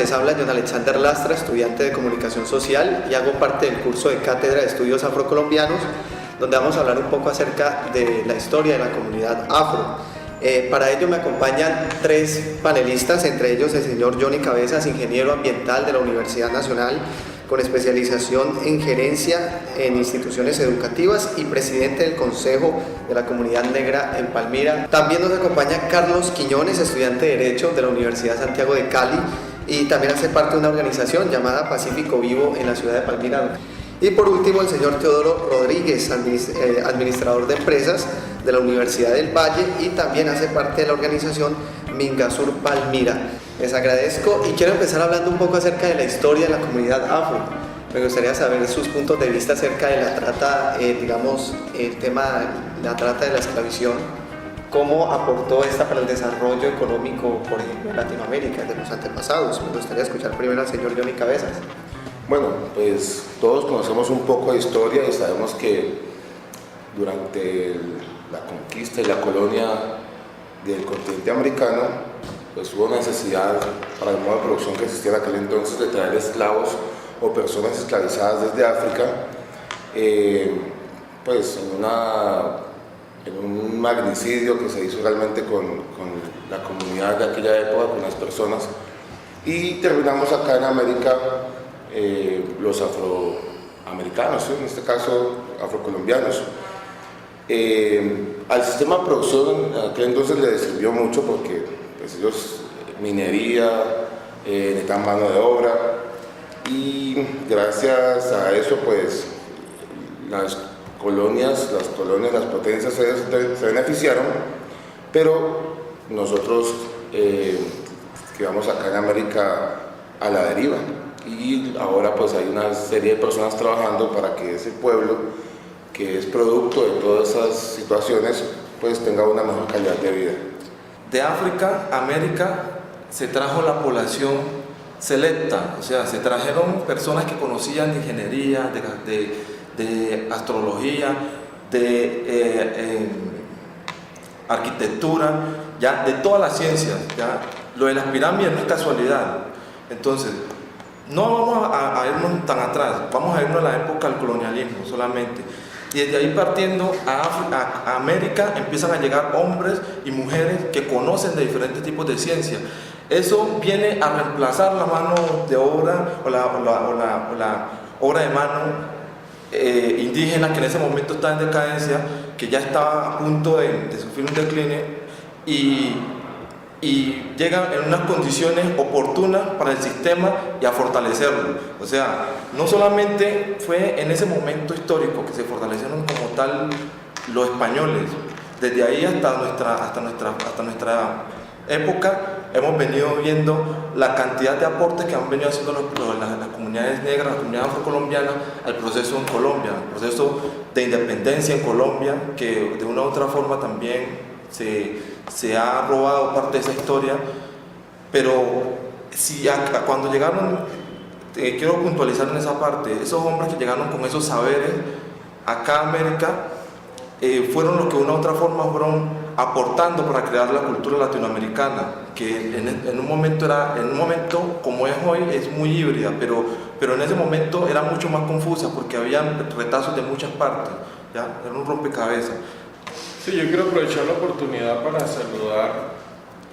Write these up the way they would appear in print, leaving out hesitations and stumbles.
les habla John Alexander Lastra, estudiante de Comunicación Social, y hago parte del curso de Cátedra de Estudios Afrocolombianos, donde vamos a hablar un poco acerca de la historia de la comunidad afro. Para ello me acompañan tres panelistas, entre ellos el señor Johnny Cabezas, ingeniero ambiental de la Universidad Nacional, con especialización en gerencia en instituciones educativas y presidente del Consejo de la Comunidad Negra en Palmira. También nos acompaña Carlos Quiñones, estudiante de Derecho de la Universidad Santiago de Cali, y también hace parte de una organización llamada Pacífico Vivo en la ciudad de Palmira. Y por último, el señor Teodoro Rodríguez, administrador de empresas de la Universidad del Valle, y también hace parte de la organización Mingasur Palmira. Les agradezco y quiero empezar hablando un poco acerca de la historia de la comunidad afro. Me gustaría saber sus puntos de vista acerca de la trata, el tema de la trata de la esclavización. ¿Cómo aportó esta para el desarrollo económico, por ejemplo, en Latinoamérica, de los antepasados? Me gustaría escuchar primero al señor Johnny Cabezas. Bueno, pues todos conocemos un poco de historia y sabemos que durante la conquista y la colonia del continente americano, pues hubo necesidad para el modo de producción que existía en aquel entonces de traer esclavos o personas esclavizadas desde África, pues en un magnicidio que se hizo realmente con la comunidad de aquella época, con las personas, y terminamos acá en América, los afroamericanos, ¿sí? En este caso afrocolombianos. Al sistema de producción en aquel entonces le sirvió mucho porque pues ellos minería, necesitaban mano de obra, y gracias a eso pues las colonias, las potencias se beneficiaron, pero nosotros quedamos acá en América a la deriva, y ahora pues hay una serie de personas trabajando para que ese pueblo, que es producto de todas esas situaciones, pues tenga una mejor calidad de vida. De África a América se trajo la población selecta, o sea, se trajeron personas que conocían de ingeniería, de astrología, de arquitectura, ya, de todas las ciencias. Ya. Lo de las pirámides no es casualidad. Entonces, no vamos a irnos tan atrás, vamos a irnos a la época del colonialismo solamente. Y desde ahí partiendo a América empiezan a llegar hombres y mujeres que conocen de diferentes tipos de ciencia. Eso viene a reemplazar la mano de obra o la obra de mano indígena, que en ese momento está en decadencia, que ya estaba a punto de sufrir un decline, y llegan en unas condiciones oportunas para el sistema y a fortalecerlo. O sea, no solamente fue en ese momento histórico que se fortalecieron como tal los españoles, desde ahí hasta nuestra época hemos venido viendo la cantidad de aportes que han venido haciendo las comunidades negras, las comunidades afrocolombianas al proceso en Colombia, al proceso de independencia en Colombia, que de una u otra forma también se ha robado parte de esa historia. Pero cuando llegaron, quiero puntualizar en esa parte, esos hombres que llegaron con esos saberes acá a América, fueron los que de una u otra forma fueron aportando para crear la cultura latinoamericana, que en un momento como es hoy es muy híbrida, pero en ese momento era mucho más confusa porque había retazos de muchas partes, ¿ya? Era un rompecabezas. Sí, yo quiero aprovechar la oportunidad para saludar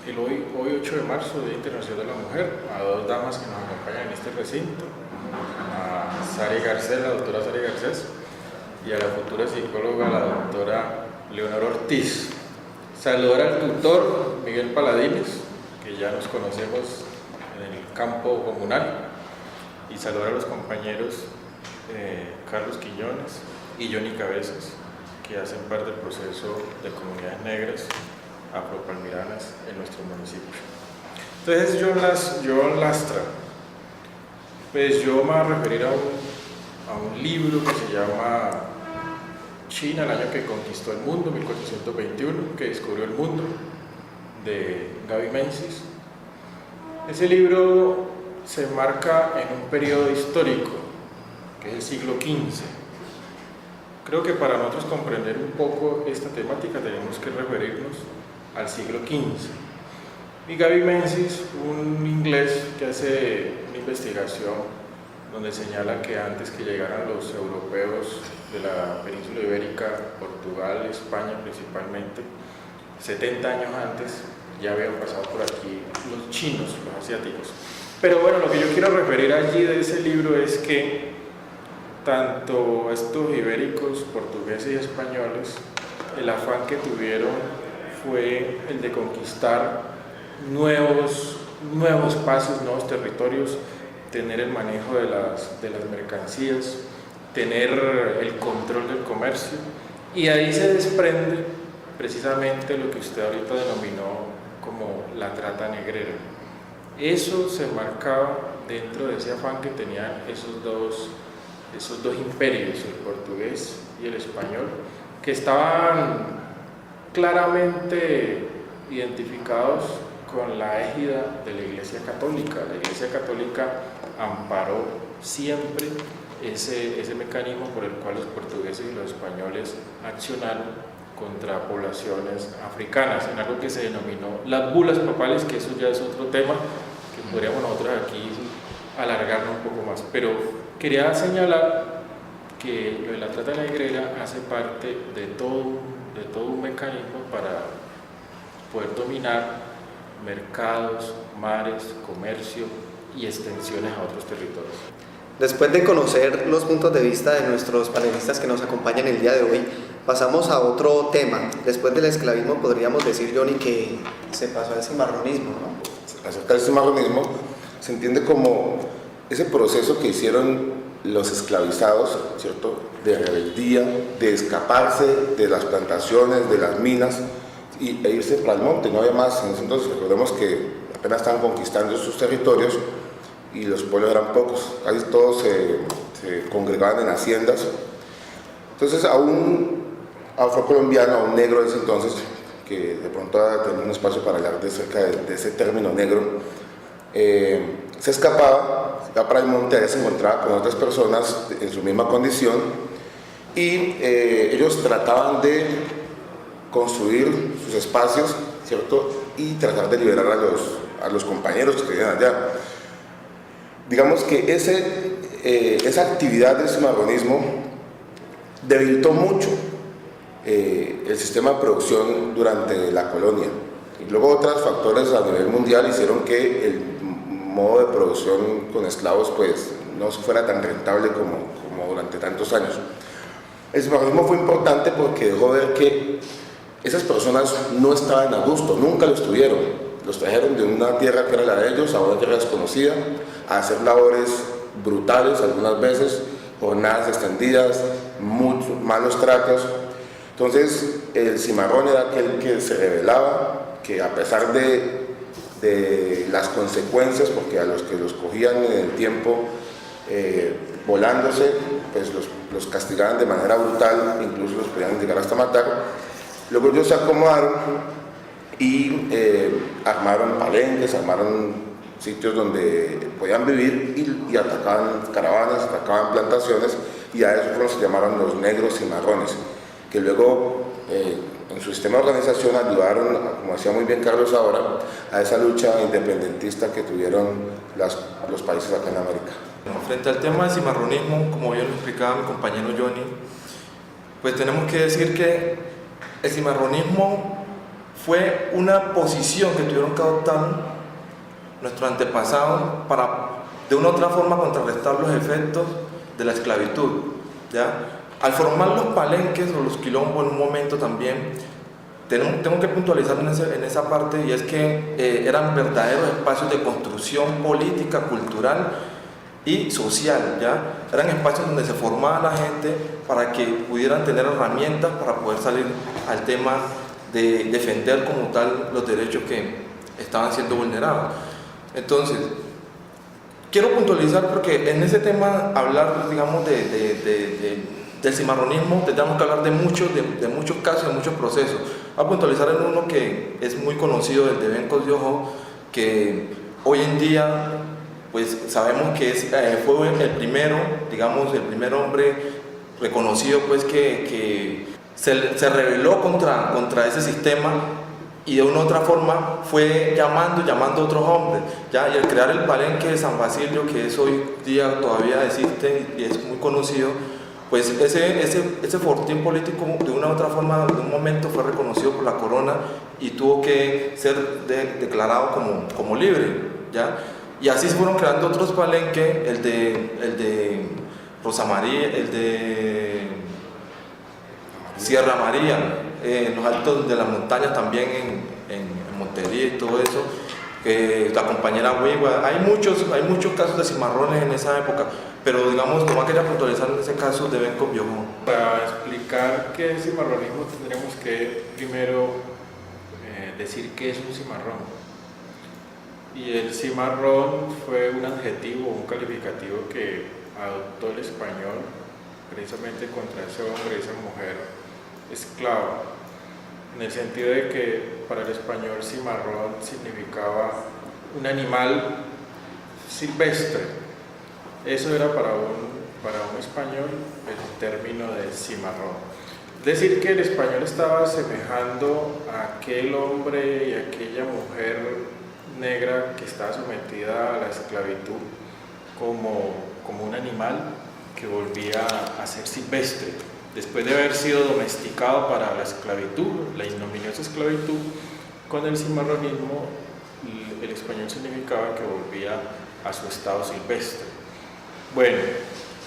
el hoy 8 de marzo, Día Internacional de la Mujer, a dos damas que nos acompañan en este recinto, a Sari Garcés, la doctora Sari Garcés, y a la futura psicóloga, la doctora Leonor Ortiz. Saludar al tutor Miguel Paladines, que ya nos conocemos en el campo comunal, y saludar a los compañeros Carlos Quiñones y Johnny Cabezas, que hacen parte del proceso de comunidades negras afropalmiranas en nuestro municipio. Entonces, John Lastra, pues yo me voy a referir a un libro que se llama China, el año que conquistó el mundo, 1421, que descubrió el mundo, de Gaby Menzies. Ese libro se enmarca en un periodo histórico, que es el siglo XV. Creo que para nosotros comprender un poco esta temática tenemos que referirnos al siglo XV. Y Gaby Menzies, un inglés que hace una investigación donde señala que antes que llegaran los europeos de la península ibérica, Portugal, España principalmente, 70 años antes ya habían pasado por aquí los chinos, los asiáticos. Pero bueno, lo que yo quiero referir allí de ese libro es que tanto estos ibéricos, portugueses y españoles, el afán que tuvieron fue el de conquistar nuevos espacios, nuevos territorios, tener el manejo de las mercancías, tener el control del comercio, y ahí se desprende precisamente lo que usted ahorita denominó como la trata negrera. Eso se marcaba dentro de ese afán que tenían esos dos imperios, el portugués y el español, que estaban claramente identificados con la égida de la Iglesia Católica. La Iglesia Católica amparó siempre ese mecanismo por el cual los portugueses y los españoles accionaron contra poblaciones africanas, en algo que se denominó las bulas papales, que eso ya es otro tema que podríamos nosotros aquí alargarnos un poco más. Pero quería señalar que lo de la trata negrera hace parte de todo un mecanismo para poder dominar mercados, mares, comercio y extensiones a otros territorios. Después de conocer los puntos de vista de nuestros panelistas que nos acompañan el día de hoy, pasamos a otro tema. Después del esclavismo podríamos decir, Johnny, que se pasó al cimarronismo, ¿no? Acerca del cimarronismo se entiende como ese proceso que hicieron los esclavizados, ¿cierto?, de rebeldía, de escaparse de las plantaciones, de las minas e irse para el monte. No había más en ese entonces. Recordemos que apenas estaban conquistando sus territorios y los pueblos eran pocos, casi todos se congregaban en haciendas. Entonces a un afrocolombiano, a un negro de ese entonces, que de pronto tenía un espacio para hablar de cerca de ese término negro, se escapaba para el monte, ahí se encontraba con otras personas en su misma condición, y ellos trataban de construir sus espacios, ¿cierto?, y tratar de liberar a los compañeros que vivían allá. Digamos que esa actividad del cimarronismo debilitó mucho el sistema de producción durante la colonia, y luego otros factores a nivel mundial hicieron que el modo de producción con esclavos pues no fuera tan rentable como durante tantos años. El cimarronismo fue importante porque dejó ver que esas personas no estaban a gusto, nunca lo estuvieron. Los trajeron de una tierra que era la de ellos a una tierra desconocida, a hacer labores brutales algunas veces, jornadas extendidas, muchos malos tratos. Entonces el cimarrón era aquel que se rebelaba, que a pesar de las consecuencias, porque a los que los cogían en el tiempo volándose, pues los castigaban de manera brutal, incluso los podían llegar hasta matar. Luego ellos se acomodaron y armaron palenques, armaron sitios donde podían vivir y atacaban caravanas, atacaban plantaciones, y a eso se llamaron los negros cimarrones, que luego en su sistema de organización ayudaron, como decía muy bien Carlos ahora, a esa lucha independentista que tuvieron los países acá en América. Frente al tema del cimarronismo, como bien lo explicaba mi compañero Johnny, pues tenemos que decir que el cimarronismo fue una posición que tuvieron que adoptar nuestros antepasados para de una u otra forma contrarrestar los efectos de la esclavitud, ¿ya? Al formar los palenques o los quilombos en un momento también, tengo que puntualizar en esa parte, y es que eran verdaderos espacios de construcción política, cultural y social, ¿ya? Eran espacios donde se formaba la gente para que pudieran tener herramientas para poder salir al tema de defender como tal los derechos que estaban siendo vulnerados. Entonces, quiero puntualizar porque en ese tema, hablar, digamos, del cimarronismo, tenemos que hablar de muchos casos, de muchos procesos. Voy a puntualizar en uno que es muy conocido, el de Bencos de Ojo, que hoy en día pues sabemos que fue el primero, digamos, el primer hombre reconocido pues que se rebeló contra ese sistema y de una u otra forma fue llamando a otros hombres, ¿ya? Y al crear el palenque de San Basilio, que es hoy día todavía existe y es muy conocido, pues ese fortín político de una u otra forma en un momento fue reconocido por la corona y tuvo que ser declarado como libre, ¿ya? Y así se fueron creando otros palenques, el de Rosa María, el de Sierra María, en los altos de las montañas también en Montería y todo eso, que la compañera Huigua, hay muchos casos de cimarrones en esa época, pero digamos, Tomás quería puntualizar en ese caso de Benco Biojón. Para explicar qué es cimarronismo tendremos que primero decir qué es un cimarrón. Y el cimarrón fue un adjetivo, un calificativo que adoptó el español precisamente contra ese hombre, esa mujer esclava, en el sentido de que para el español cimarrón significaba un animal silvestre. Eso era para un español el término de cimarrón. Es decir, que el español estaba asemejando a aquel hombre y a aquella mujer negra que estaba sometida a la esclavitud como un animal que volvía a ser silvestre. Después de haber sido domesticado para la esclavitud, la ignominiosa esclavitud, con el cimarronismo el español significaba que volvía a su estado silvestre. Bueno,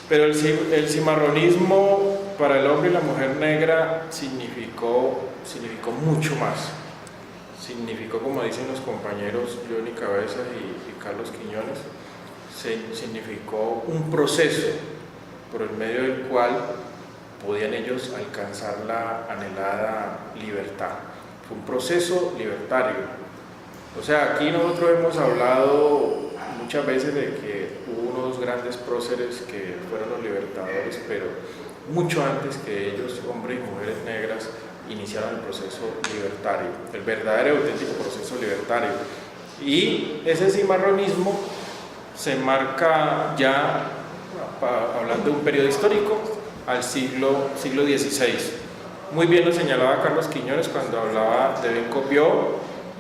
pero el cimarronismo para el hombre y la mujer negra significó mucho más. Significó, como dicen los compañeros Johnny Cabezas y Carlos Quiñones, significó un proceso por el medio del cual podían ellos alcanzar la anhelada libertad. Fue un proceso libertario. O sea, aquí nosotros hemos hablado muchas veces de que hubo unos grandes próceres que fueron los libertadores, pero mucho antes que ellos, hombres y mujeres negras, iniciaron el proceso libertario, el verdadero y auténtico proceso libertario. Y ese cimarronismo se marca ya, hablando de un periodo histórico, al siglo XVI. Muy bien lo señalaba Carlos Quiñones cuando hablaba de Benco Bió,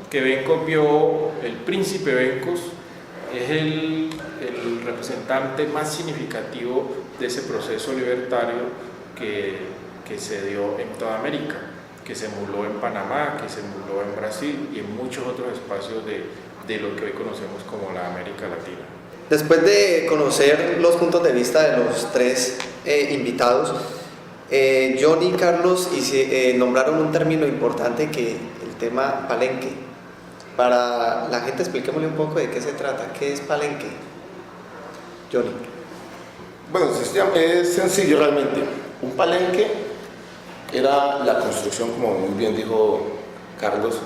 que Benco Bió, el príncipe Bencos, es el representante más significativo de ese proceso libertario que se dio en toda América, que se emuló en Panamá, que se emuló en Brasil y en muchos otros espacios de lo que hoy conocemos como la América Latina. Después de conocer los puntos de vista de los tres invitados, Johnny y Carlos nombraron un término importante, que el tema palenque. Para la gente, expliquémosle un poco de qué se trata. ¿Qué es palenque? Johnny. Bueno, es sencillo realmente. Un palenque era la construcción, como muy bien dijo Carlos,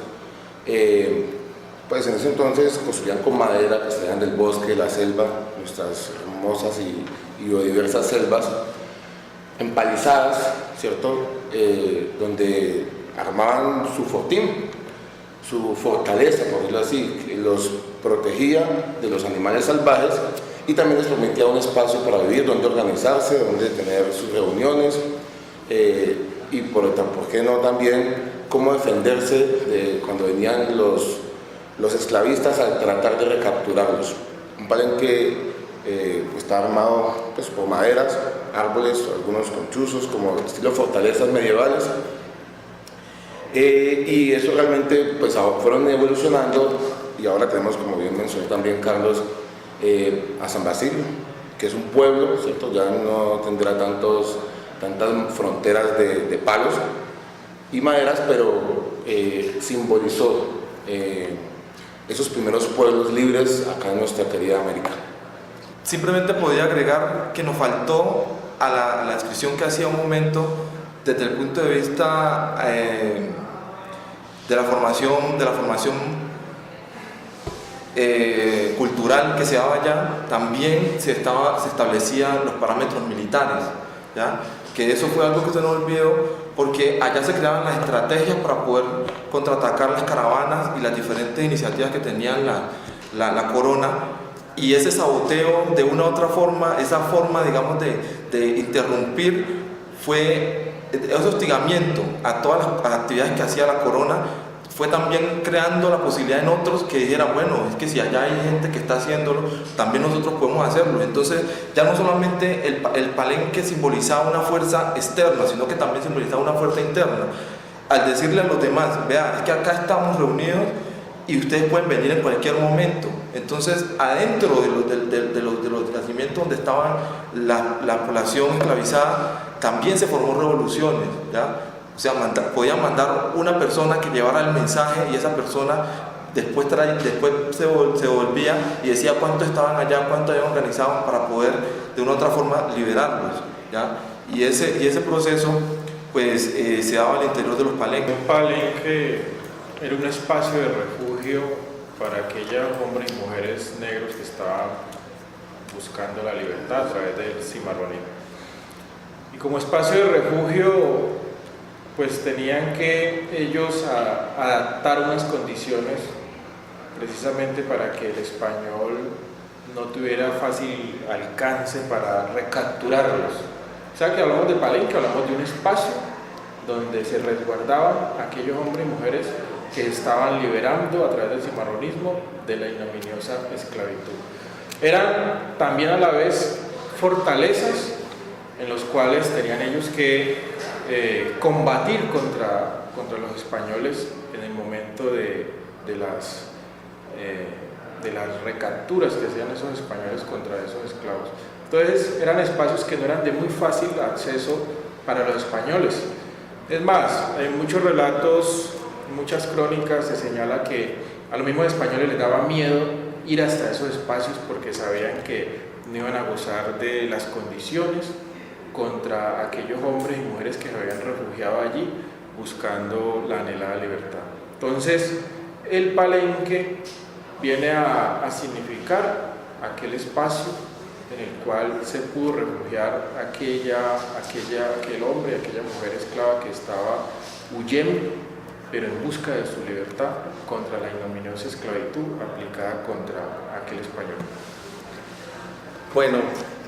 pues en ese entonces construían con madera que salían del bosque, de la selva, nuestras hermosas y biodiversas selvas, empalizadas, ¿cierto? Donde armaban su fortín, su fortaleza, por decirlo así, que los protegía de los animales salvajes y también les permitía un espacio para vivir, donde organizarse, donde tener sus reuniones y por qué no también cómo defenderse de cuando venían los esclavistas a tratar de recapturarlos. Un palenque pues, está armado pues, por maderas, árboles, algunos con chuzos, como estilo fortalezas medievales. Y eso realmente pues, fueron evolucionando y ahora tenemos, como bien mencionó también Carlos, a San Basilio, que es un pueblo, ¿cierto? Ya no tendrá tantas fronteras de palos y maderas, pero simbolizó esos primeros pueblos libres acá en nuestra querida América. Simplemente podría agregar que nos faltó a la descripción que hacía un momento desde el punto de vista de la formación cultural que se daba allá. También se establecían los parámetros militares, ¿ya? Que eso fue algo que se nos olvidó, porque allá se creaban las estrategias para poder contraatacar las caravanas y las diferentes iniciativas que tenían la corona, y ese saboteo de una u otra forma, esa forma, digamos, de interrumpir, ese hostigamiento a todas las actividades que hacía la corona, fue también creando la posibilidad en otros que dijeran, bueno, es que si allá hay gente que está haciéndolo, también nosotros podemos hacerlo. Entonces ya no solamente el palenque simbolizaba una fuerza externa, sino que también simbolizaba una fuerza interna. Al decirle a los demás, vea, es que acá estamos reunidos y ustedes pueden venir en cualquier momento. Entonces, adentro de los nacimientos donde estaba la población esclavizada, también se formó revoluciones, ¿ya? O sea, podían mandar una persona que llevara el mensaje y esa persona después se volvía y decía cuántos estaban allá, cuántos habían organizado para poder de una u otra forma liberarlos, ¿ya? Y ese proceso pues se daba al interior de los palenques. Un palenque era un espacio de refugio para aquellos hombres y mujeres negros que estaban buscando la libertad a través del cimarronismo. Y como espacio de refugio, pues tenían que ellos adaptar unas condiciones precisamente para que el español no tuviera fácil alcance para recapturarlos. O sea que hablamos de palenque, hablamos de un espacio donde se resguardaban aquellos hombres y mujeres que estaban liberando a través del cimarronismo de la ignominiosa esclavitud. Eran también a la vez fortalezas en los cuales tenían ellos que combatir contra los españoles en el momento de las recapturas que hacían esos españoles contra esos esclavos. Entonces eran espacios que no eran de muy fácil acceso para los españoles. Es más, en muchos relatos, muchas crónicas se señala que a los mismos españoles les daba miedo ir hasta esos espacios porque sabían que no iban a gozar de las condiciones contra aquellos hombres y mujeres que se habían refugiado allí buscando la anhelada libertad. Entonces, el palenque viene a significar aquel espacio en el cual se pudo refugiar aquel hombre, aquella mujer esclava que estaba huyendo, pero en busca de su libertad contra la ignominiosa esclavitud aplicada contra aquel español. Bueno,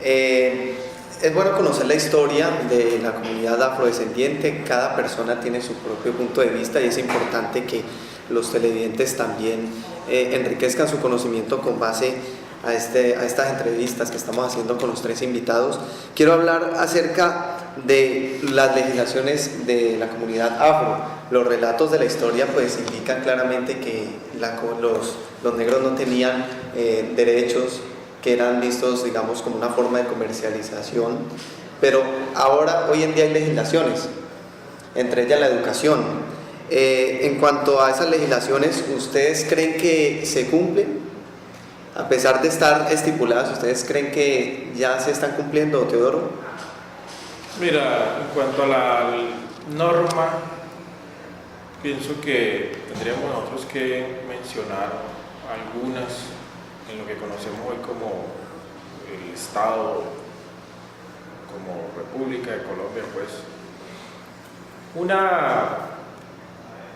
es bueno conocer la historia de la comunidad afrodescendiente. Cada persona tiene su propio punto de vista y es importante que los televidentes también enriquezcan su conocimiento con base a estas entrevistas que estamos haciendo con los tres invitados. Quiero hablar acerca de las legislaciones de la comunidad afro. Los relatos de la historia pues indican claramente que los negros no tenían derechos, que eran vistos, digamos, como una forma de comercialización, pero ahora, hoy en día hay legislaciones, entre ellas la educación. En cuanto a esas legislaciones, ¿ustedes creen que se cumplen? A pesar de estar estipuladas, ¿ustedes creen que ya se están cumpliendo, Teodoro? Mira, en cuanto a la norma, pienso que tendríamos nosotros que mencionar algunas en lo que conocemos hoy como el Estado, como República de Colombia, pues. Una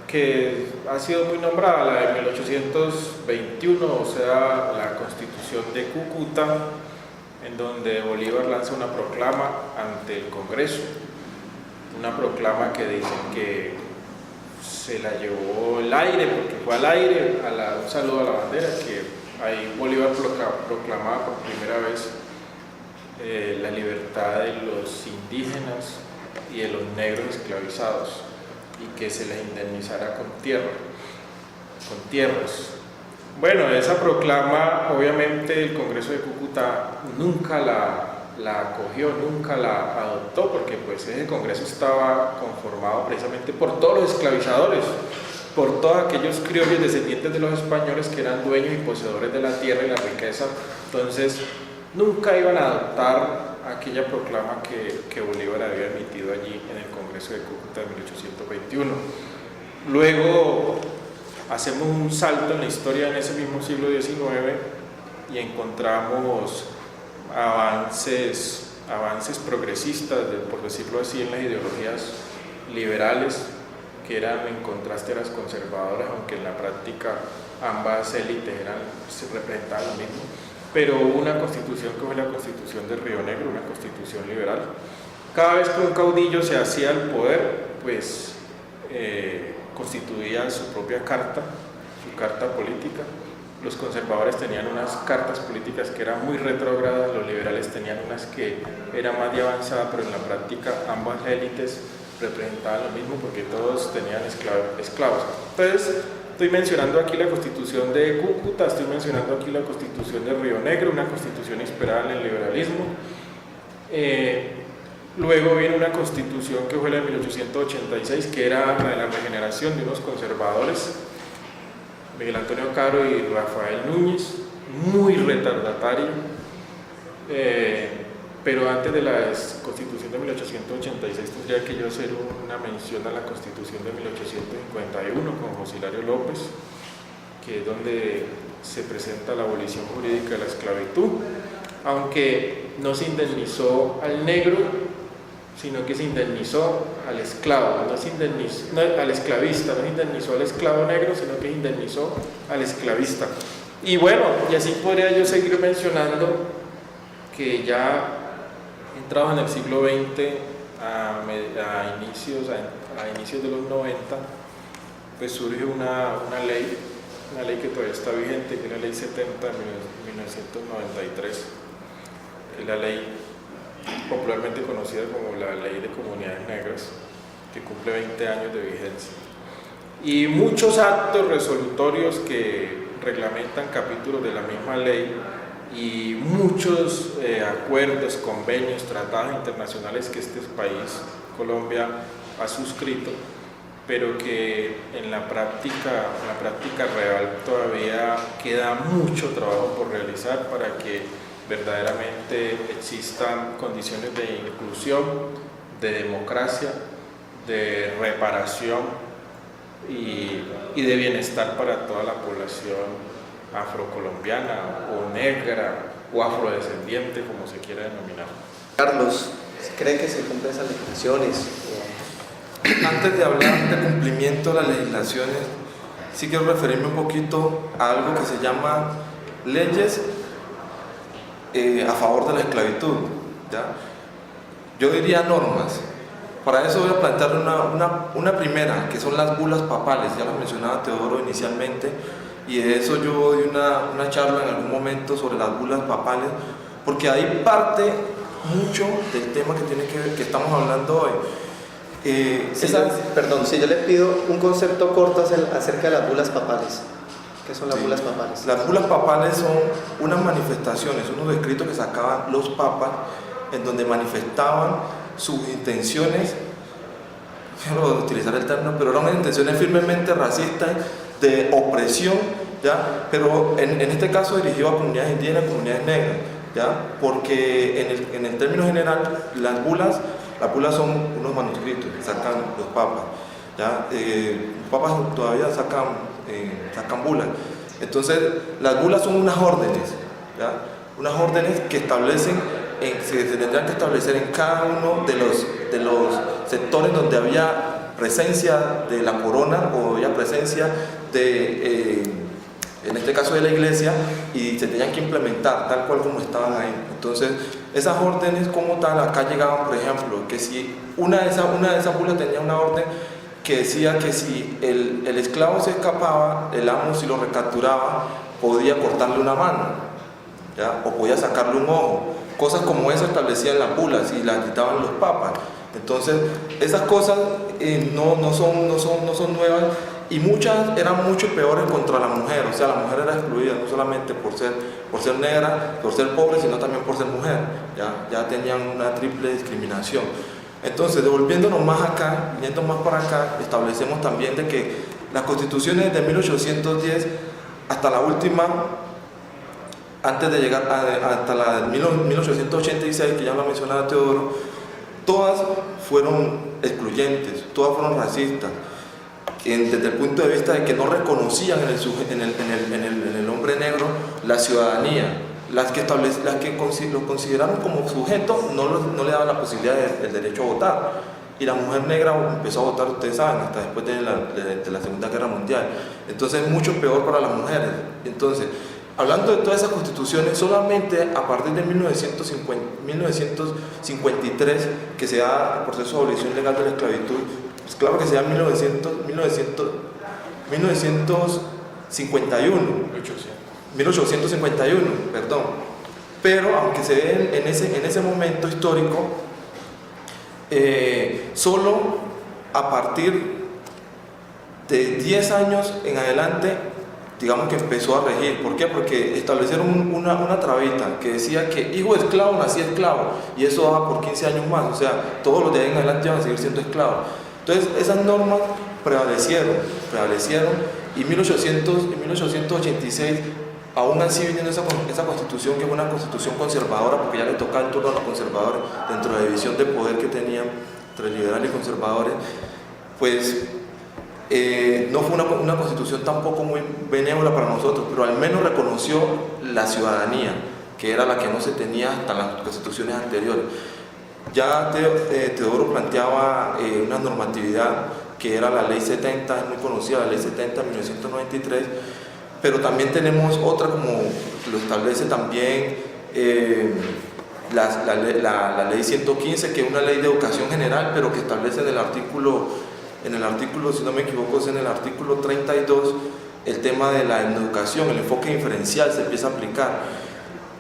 que ha sido muy nombrada, la de 1821, o sea, la Constitución de Cúcuta, en donde Bolívar lanza una proclama ante el Congreso, una proclama que dicen que se la llevó el aire, porque fue al aire, un saludo a la bandera, que ahí Bolívar proclamaba por primera vez la libertad de los indígenas y de los negros esclavizados, y que se les indemnizara con tierras. Bueno, esa proclama, obviamente el Congreso de Cúcuta nunca la acogió, nunca la adoptó, porque pues ese Congreso estaba conformado precisamente por todos los esclavizadores, por todos aquellos criollos descendientes de los españoles que eran dueños y poseedores de la tierra y la riqueza. Entonces nunca iban a adoptar aquella proclama que Bolívar había emitido allí en el Congreso de Cúcuta de 1821. Luego hacemos un salto en la historia en ese mismo siglo XIX y encontramos avances progresistas, por decirlo así, en las ideologías liberales, que eran en contraste a las conservadoras, aunque en la práctica ambas élites representaban lo mismo. Pero hubo una constitución que fue la Constitución de Río Negro, una constitución liberal. Cada vez que un caudillo se hacía al poder, pues constituía su propia carta, su carta política. Los conservadores tenían unas cartas políticas que eran muy retrógradas, los liberales tenían unas que eran más de avanzada, pero en la práctica ambas élites representaban lo mismo porque todos tenían esclavos. Entonces, estoy mencionando aquí la Constitución de Cúcuta, estoy mencionando aquí la Constitución de Río Negro, una constitución inspirada en el liberalismo. Luego viene una constitución que fue la de 1886, que era la de la regeneración de unos conservadores, Miguel Antonio Caro y Rafael Núñez, muy retardatario, pero antes de la constitución de 1886 tendría que yo hacer una mención a la constitución de 1851 con José Hilario López, que es donde se presenta la abolición jurídica de la esclavitud, aunque no se indemnizó al negro, sino que se indemnizó al esclavo, al esclavista, no se indemnizó al esclavo negro, sino que se indemnizó al esclavista. Y bueno, y así podría yo seguir mencionando que ya entrado en el siglo XX, a inicios de los 90, pues surge una ley que todavía está vigente, que es la Ley 70 de 1993, que es la ley popularmente conocida como la Ley de Comunidades Negras, que cumple 20 años de vigencia. Y muchos actos resolutorios que reglamentan capítulos de la misma ley y muchos acuerdos, convenios, tratados internacionales que este país, Colombia, ha suscrito, pero que en la práctica real todavía queda mucho trabajo por realizar para que verdaderamente existan condiciones de inclusión, de democracia, de reparación y de bienestar para toda la población afrocolombiana o negra o afrodescendiente, como se quiera denominar. Carlos, ¿cree que se cumplen esas legislaciones? Antes de hablar de cumplimiento de las legislaciones, sí quiero referirme un poquito a algo que se llama leyes a favor de la esclavitud, ¿ya? Yo diría normas. Para eso voy a plantear una primera, que son las bulas papales, ya lo mencionaba Teodoro inicialmente, y de eso yo doy una charla en algún momento sobre las bulas papales, porque ahí parte mucho del tema que tiene que ver, que estamos hablando hoy. Si yo le pido un concepto corto acerca de las bulas papales. ¿Qué son las bulas papales? Las bulas papales son unas manifestaciones, unos escritos que sacaban los papas en donde manifestaban sus intenciones, quiero utilizar el término, pero eran intenciones firmemente racistas, de opresión, ¿ya? Pero en este caso dirigido a comunidades indígenas, comunidades negras, ¿ya? Porque en el término general las bulas son unos manuscritos que sacan los papas, ¿ya? Los papas todavía sacan bulas. Entonces las bulas son unas órdenes, ¿ya? Unas órdenes que se tendrán que establecer en cada uno de los sectores donde había presencia de la corona o había presencia en este caso de la iglesia, y se tenían que implementar tal cual como estaban ahí. Entonces esas órdenes como tal acá llegaban, por ejemplo, que si una de esas bulas tenía una orden que decía que si el esclavo se escapaba, el amo, si lo recapturaba, podía cortarle una mano, ¿ya? O podía sacarle un ojo. Cosas como esas establecían las bulas y las dictaban los papas. Entonces esas cosas no son nuevas, y muchas eran mucho peores contra la mujer. O sea, la mujer era excluida no solamente por ser negra, por ser pobre, sino también por ser mujer. Ya tenían una triple discriminación. Entonces, devolviéndonos más acá, yendo más para acá, establecemos también de que las constituciones de 1810 hasta la última, antes de llegar hasta la de 1886, que ya lo mencionaba Teodoro, todas fueron excluyentes, todas fueron racistas, desde el punto de vista de que no reconocían en el hombre negro la ciudadanía. Las que lo consideraron como sujeto no le daban la posibilidad del derecho a votar. Y la mujer negra empezó a votar, ustedes saben, hasta después de la Segunda Guerra Mundial. Entonces, mucho peor para las mujeres. Entonces, hablando de todas esas constituciones, solamente a partir de 1953, que se da el proceso de abolición legal de la esclavitud, esclavos que se dan 1851, perdón. Pero aunque se den en ese momento histórico, solo a partir de 10 años en adelante, digamos que empezó a regir. ¿Por qué? Porque establecieron una trabita que decía que hijo de esclavo nacía esclavo, y eso daba por 15 años más, o sea, todos los de ahí en adelante iban a seguir siendo esclavos. Entonces esas normas prevalecieron, y en 1886 aún así viniendo esa constitución, que es una constitución conservadora, porque ya le tocaba el turno a los conservadores dentro de la división de poder que tenían entre liberales y conservadores, pues no fue una constitución tampoco muy benévola para nosotros, pero al menos reconoció la ciudadanía, que era la que no se tenía hasta las constituciones anteriores. Ya Teodoro planteaba una normatividad que era la Ley 70, es muy conocida, la Ley 70 de 1993, pero también tenemos otra, como lo establece también la Ley 115, que es una ley de educación general, pero que establece en el artículo, si no me equivoco, es en el artículo 32, el tema de la educación, el enfoque diferencial se empieza a aplicar.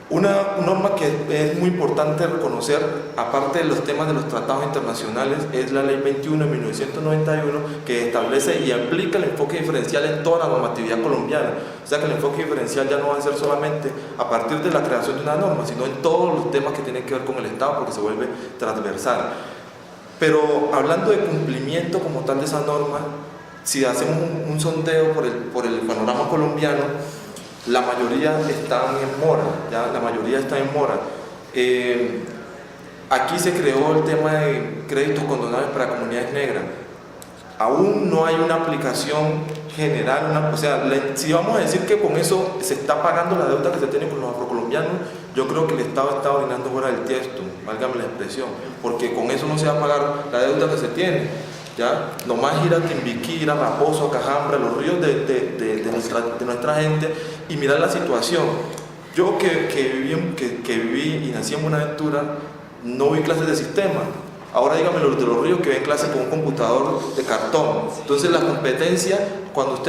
Una norma que es muy importante reconocer, aparte de los temas de los tratados internacionales, es la Ley 21 de 1991, que establece y aplica el enfoque diferencial en toda la normatividad colombiana. O sea que el enfoque diferencial ya no va a ser solamente a partir de la creación de una norma, sino en todos los temas que tienen que ver con el Estado, porque se vuelve transversal. Pero hablando de cumplimiento como tal de esa norma, si hacemos un sondeo por el panorama colombiano, la mayoría están en mora, ya la mayoría está en mora. Aquí se creó el tema de créditos condonables para comunidades negras. Aún no hay una aplicación general, si vamos a decir que con eso se está pagando la deuda que se tiene con los afrocolombianos, yo creo que el Estado está orinando fuera del tiesto, válgame la expresión, porque con eso no se va a pagar la deuda que se tiene. ¿Ya? Nomás ir a Timbiquí, ir a Raposo, a Cajambra, los ríos de nuestra gente, y mirar la situación. Yo que viví y nací en Buenaventura, no vi clases de sistema. Ahora dígame los de los ríos que ven clases con un computador de cartón. Entonces la competencia, cuando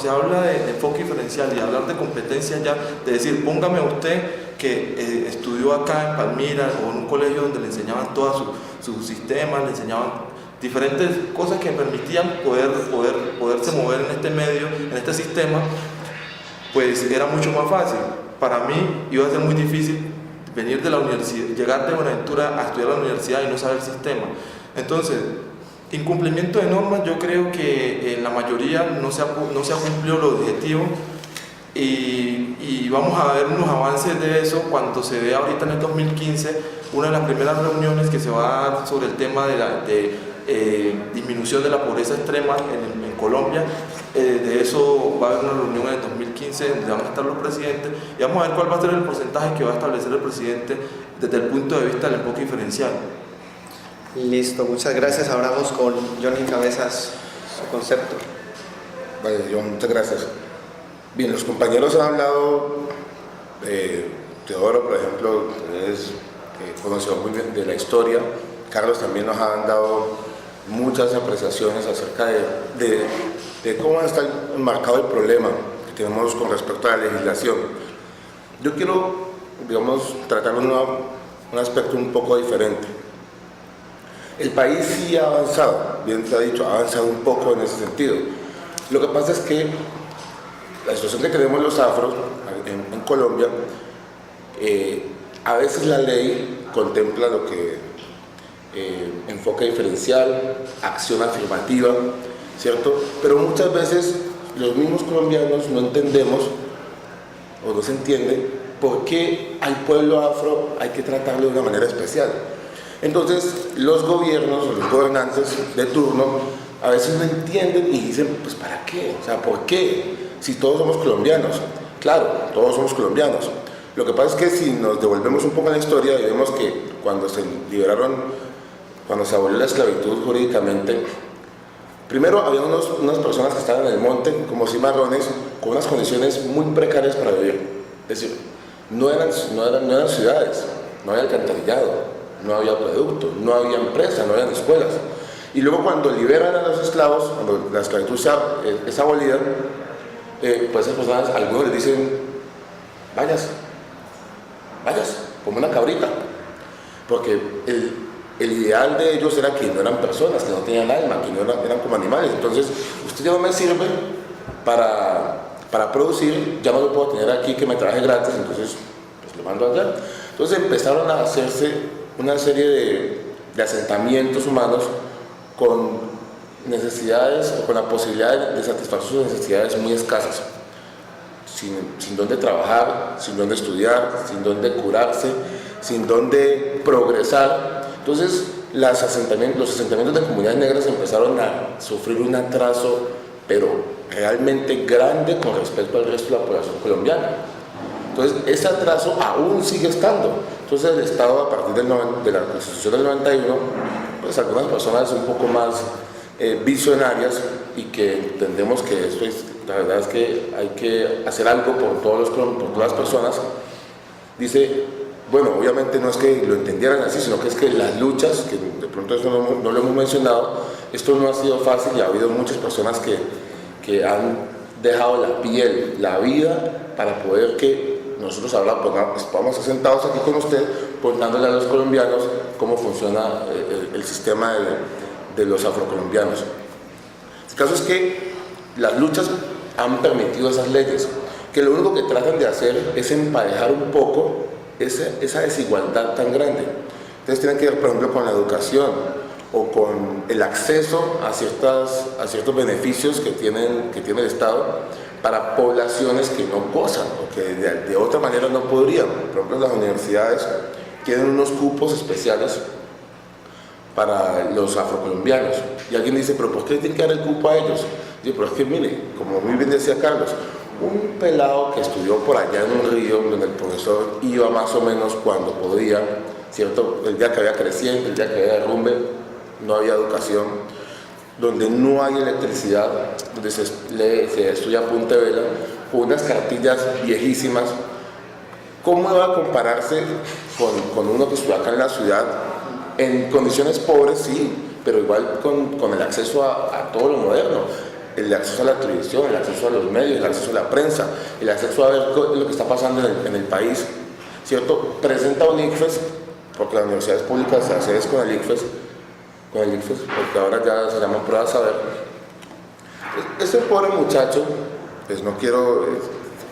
se habla de enfoque diferencial y hablar de competencia, ya de decir, póngame a usted que estudió acá en Palmira o en un colegio donde le enseñaban todos sus sistemas, le enseñaban diferentes cosas que permitían poderse mover en este medio, en este sistema, pues era mucho más fácil. Para mí iba a ser muy difícil venir de la universidad, llegar de Buenaventura a estudiar a la universidad y no saber el sistema. Entonces, incumplimiento de normas, yo creo que en la mayoría no se ha cumplido el objetivo, y vamos a ver unos avances de eso cuando se ve ahorita en el 2015 una de las primeras reuniones que se va a dar sobre el tema de disminución de la pobreza extrema en Colombia. De eso va a haber una reunión en el 2015 donde van a estar los presidentes, y vamos a ver cuál va a ser el porcentaje que va a establecer el presidente desde el punto de vista del enfoque diferencial. Listo, muchas gracias. Ahora vamos con Johnny Cabezas, su concepto. Vale, John, muchas gracias. Bien, los compañeros han hablado, Teodoro, por ejemplo, es conocedor muy bien de la historia. Carlos también nos han dado muchas apreciaciones acerca de cómo está enmarcado el problema que tenemos con respecto a la legislación. Yo quiero, digamos, tratar un aspecto un poco diferente. El país sí ha avanzado, bien se ha dicho, ha avanzado un poco en ese sentido. Lo que pasa es que la situación que tenemos los afros en Colombia, a veces la ley contempla lo que enfoque diferencial, acción afirmativa, ¿cierto? Pero muchas veces los mismos colombianos no entendemos o no se entiende por qué al pueblo afro hay que tratarlo de una manera especial. Entonces los gobiernos o los gobernantes de turno a veces no entienden y dicen, pues ¿para qué? O sea, ¿por qué? Si todos somos colombianos. Claro, todos somos colombianos. Lo que pasa es que si nos devolvemos un poco a la historia y vemos que cuando se abolió la esclavitud jurídicamente, primero había unas personas que estaban en el monte como cimarrones con unas condiciones muy precarias para vivir. Es decir, no eran ciudades, no había alcantarillado, no había acueducto, no había empresa, no habían escuelas. Y luego cuando liberan a los esclavos, cuando la esclavitud es abolida, pues esas personas, algunos les dicen, vayas, como una cabrita, porque el ideal de ellos era que no eran personas, que no tenían alma, que no eran como animales. Entonces, usted ya no me sirve para producir, ya no lo puedo tener aquí que me trabaje gratis, entonces pues lo mando allá. Entonces empezaron a hacerse una serie de asentamientos humanos con necesidades o con la posibilidad de satisfacer sus necesidades muy escasas, sin dónde trabajar, sin dónde estudiar, sin dónde curarse, sin dónde progresar. Entonces los asentamientos de comunidades negras empezaron a sufrir un atraso, pero realmente grande con respecto al resto de la población colombiana. Entonces ese atraso aún sigue estando. Entonces el Estado, a partir de la Constitución del 91, pues algunas personas un poco más visionarias y que entendemos que esto es, la verdad es que hay que hacer algo por todas las personas, dice, bueno, obviamente no es que lo entendieran así, sino que es que las luchas, que de pronto esto no lo hemos mencionado, esto no ha sido fácil y ha habido muchas personas que han dejado la piel, la vida, para poder que nosotros ahora podamos estar sentados aquí con usted, contándole a los colombianos cómo funciona el sistema de los afrocolombianos. El caso es que las luchas han permitido esas leyes, que lo único que tratan de hacer es emparejar un poco esa desigualdad tan grande. Entonces tienen que ver, por ejemplo, con la educación o con el acceso a ciertos beneficios que tiene el Estado para poblaciones que no gozan o que de otra manera no podrían. Por ejemplo, las universidades tienen unos cupos especiales para los afrocolombianos. Y alguien dice, pero ¿por qué tienen que dar el cupo a ellos? Digo, pero es que mire, como muy bien decía Carlos, un pelado que estudió por allá en un río donde el profesor iba más o menos cuando podía, ¿cierto? El día que había creciente, el día que había derrumbe, no había educación, donde no hay electricidad, donde se estudia a punta de vela, con unas cartillas viejísimas. ¿Cómo va a compararse con uno que estudia acá en la ciudad, en condiciones pobres, sí, pero igual con el acceso a todo lo moderno? El acceso a la televisión, el acceso a los medios, el acceso a la prensa, el acceso a ver lo que está pasando en el país, ¿cierto? Presenta un ICFES, porque las universidades públicas se hacen con el ICFES, porque ahora ya se llaman pruebas saber. Este pobre muchacho, pues no quiero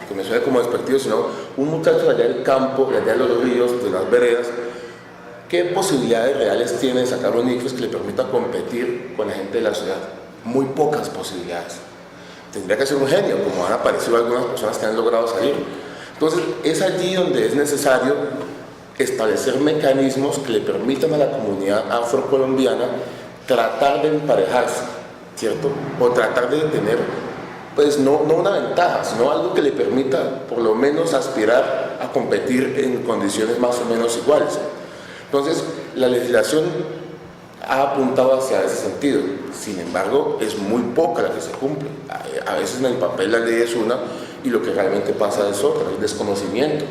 que me suene como despectivo, sino un muchacho de allá del campo, de allá de los ríos, de las veredas, ¿qué posibilidades reales tiene de sacar un ICFES que le permita competir con la gente de la ciudad? Muy pocas posibilidades. Tendría que ser un genio, como han aparecido algunas personas que han logrado salir. Entonces es allí donde es necesario establecer mecanismos que le permitan a la comunidad afrocolombiana tratar de emparejarse, ¿cierto? O tratar de tener, pues no una ventaja, sino algo que le permita por lo menos aspirar a competir en condiciones más o menos iguales. Entonces la legislación ha apuntado hacia ese sentido, sin embargo es muy poca la que se cumple. A veces en el papel la ley es una y lo que realmente pasa es otra, el desconocimiento.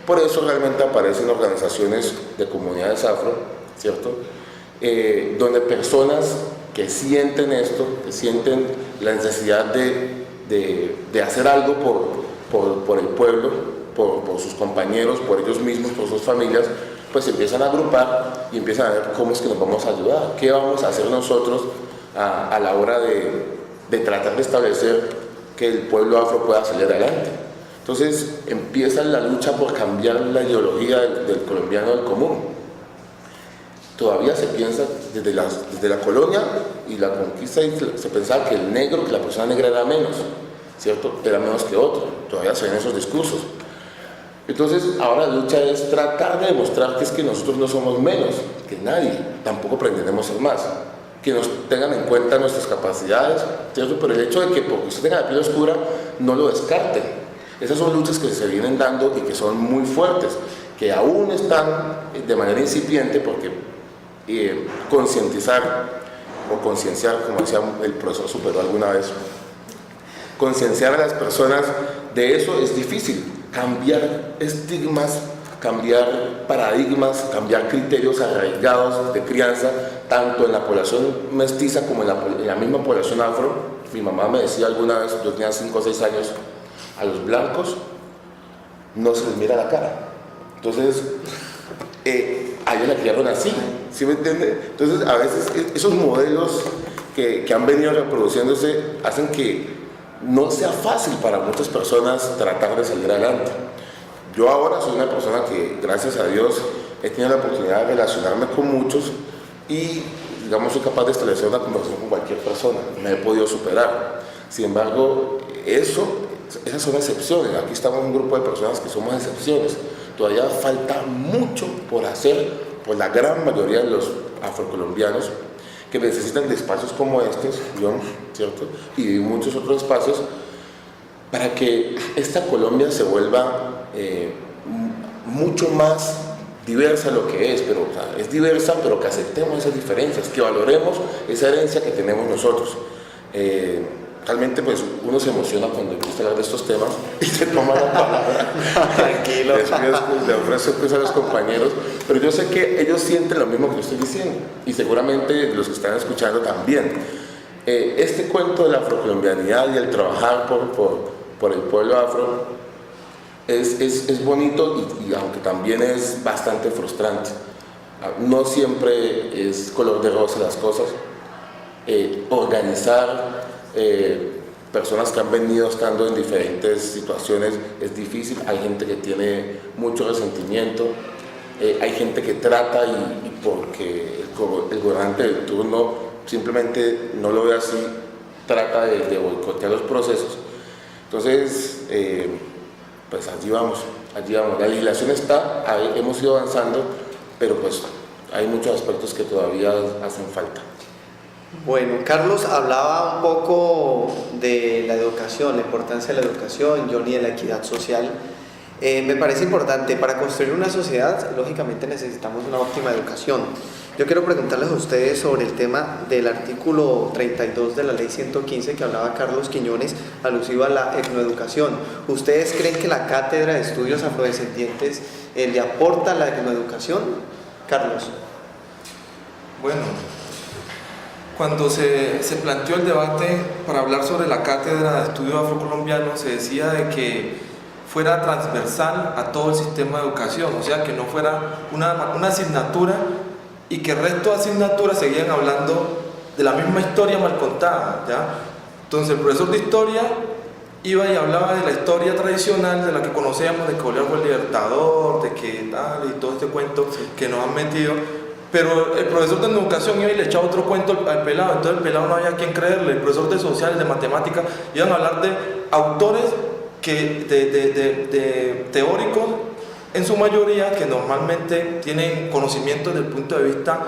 Por eso realmente aparecen organizaciones de comunidades afro, ¿cierto? Donde personas que sienten esto, que sienten la necesidad de hacer algo por el pueblo, por sus compañeros, por ellos mismos, por sus familias, pues se empiezan a agrupar y empiezan a ver cómo es que nos vamos a ayudar, qué vamos a hacer nosotros a la hora de tratar de establecer que el pueblo afro pueda salir adelante. Entonces empieza la lucha por cambiar la ideología del colombiano del común. Todavía se piensa desde la colonia y la conquista, se pensaba que el negro, que la persona negra era menos, ¿cierto? Era menos que otro. Todavía se ven esos discursos. Entonces ahora la lucha es tratar de demostrar que es que nosotros no somos menos que nadie, tampoco pretendemos ser más, que nos tengan en cuenta nuestras capacidades, ¿cierto? Pero el hecho de que porque usted tenga la piel oscura no lo descarten. Esas son luchas que se vienen dando y que son muy fuertes, que aún están de manera incipiente porque concientizar o concienciar, como decía el profesor Superó alguna vez, concienciar a las personas de eso es difícil. Cambiar estigmas, cambiar paradigmas, cambiar criterios arraigados de crianza, tanto en la población mestiza como en la misma población afro. Mi mamá me decía alguna vez, yo tenía 5 o 6 años, a los blancos no se les mira la cara. Entonces, a ellos la criaron así, ¿sí me entiende? Entonces, a veces esos modelos que han venido reproduciéndose hacen que no sea fácil para muchas personas tratar de salir adelante. Yo ahora soy una persona que, gracias a Dios, he tenido la oportunidad de relacionarme con muchos y, digamos, soy capaz de establecer una conversación con cualquier persona. Me he podido superar. Sin embargo, esas son excepciones. Aquí estamos un grupo de personas que somos excepciones. Todavía falta mucho por hacer por la gran mayoría de los afrocolombianos que necesitan de espacios como estos, ¿cierto? Y muchos otros espacios para que esta Colombia se vuelva mucho más diversa de lo que es, pero es diversa, pero que aceptemos esas diferencias, que valoremos esa herencia que tenemos nosotros. Realmente pues uno se emociona cuando empieza a hablar de estos temas y se toma la palabra. Tranquilo. Después le ofrezco pues a los compañeros, pero yo sé que ellos sienten lo mismo que yo estoy diciendo y seguramente los que están escuchando también. Este cuento de la afrocolombianidad y el trabajar por el pueblo afro es bonito y aunque también es bastante frustrante. No siempre es color de rosa las cosas. Organizar personas que han venido estando en diferentes situaciones es difícil. Hay gente que tiene mucho resentimiento, hay gente que trata y porque el gobernante del turno simplemente no lo ve así, trata de boicotear los procesos. Entonces, pues allí vamos. La legislación está, ahí hemos ido avanzando, pero pues hay muchos aspectos que todavía hacen falta. Bueno, Carlos hablaba un poco de la educación, la importancia de la educación, Johnny, de la equidad social. Me parece importante, para construir una sociedad, lógicamente necesitamos una óptima educación. Yo quiero preguntarles a ustedes sobre el tema del artículo 32 de la ley 115 que hablaba Carlos Quiñones, alusivo a la etnoeducación. ¿Ustedes creen que la Cátedra de Estudios Afrodescendientes le aporta a la etnoeducación? Carlos. Bueno, cuando se planteó el debate para hablar sobre la Cátedra de Estudios Afrocolombianos, se decía de que fuera transversal a todo el sistema de educación, o sea, que no fuera una asignatura y que el resto de asignaturas seguían hablando de la misma historia mal contada, ¿ya? Entonces el profesor de historia iba y hablaba de la historia tradicional, de la que conocemos, de que Bolívar fue el libertador, de que tal, y todo este cuento que nos han metido, pero el profesor de educación iba y le echaba otro cuento al pelado, entonces el pelado no había a quien creerle. El profesor de sociales, de matemáticas, iban a hablar de autores de teóricos, en su mayoría, que normalmente tienen conocimiento desde el punto de vista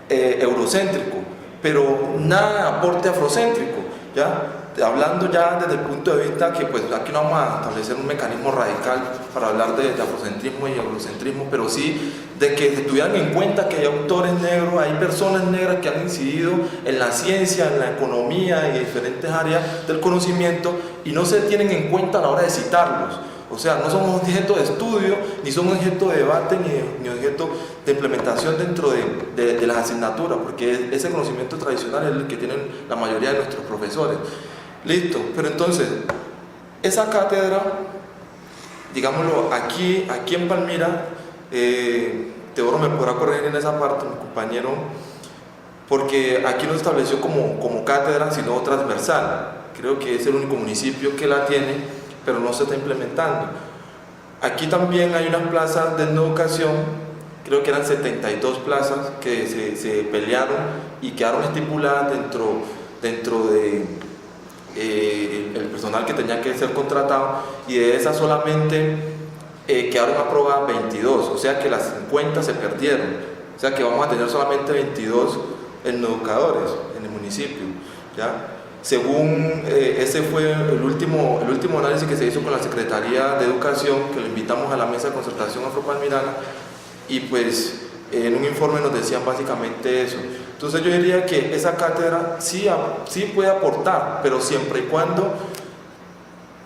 eurocéntrico, pero nada de aporte afrocéntrico, ¿ya? Hablando ya desde el punto de vista que pues aquí no vamos a establecer un mecanismo radical para hablar de afrocentrismo y eurocentrismo, pero sí de que se tuvieran en cuenta que hay autores negros, hay personas negras que han incidido en la ciencia, en la economía y en diferentes áreas del conocimiento y no se tienen en cuenta a la hora de citarlos. O sea, no son objeto de estudio, ni son objeto de debate, ni objeto de implementación dentro de las asignaturas, porque ese conocimiento tradicional es el que tienen la mayoría de nuestros profesores. Listo, pero entonces, esa cátedra, digámoslo, aquí en Palmira, Teodoro me podrá corregir en esa parte, mi compañero, porque aquí no se estableció como cátedra, sino transversal. Creo que es el único municipio que la tiene, pero no se está implementando. Aquí también hay unas plazas de educación, creo que eran 72 plazas que se pelearon y quedaron estipuladas dentro de el personal que tenía que ser contratado, y de esas solamente quedaron aprobadas 22, o sea que las 50 se perdieron, o sea que vamos a tener solamente 22 educadores en el municipio, ¿ya? Según ese fue el último análisis que se hizo con la Secretaría de Educación, que lo invitamos a la Mesa de Concertación Afropalmirana, y pues en un informe nos decían básicamente eso. Entonces yo diría que esa cátedra sí puede aportar, pero siempre y cuando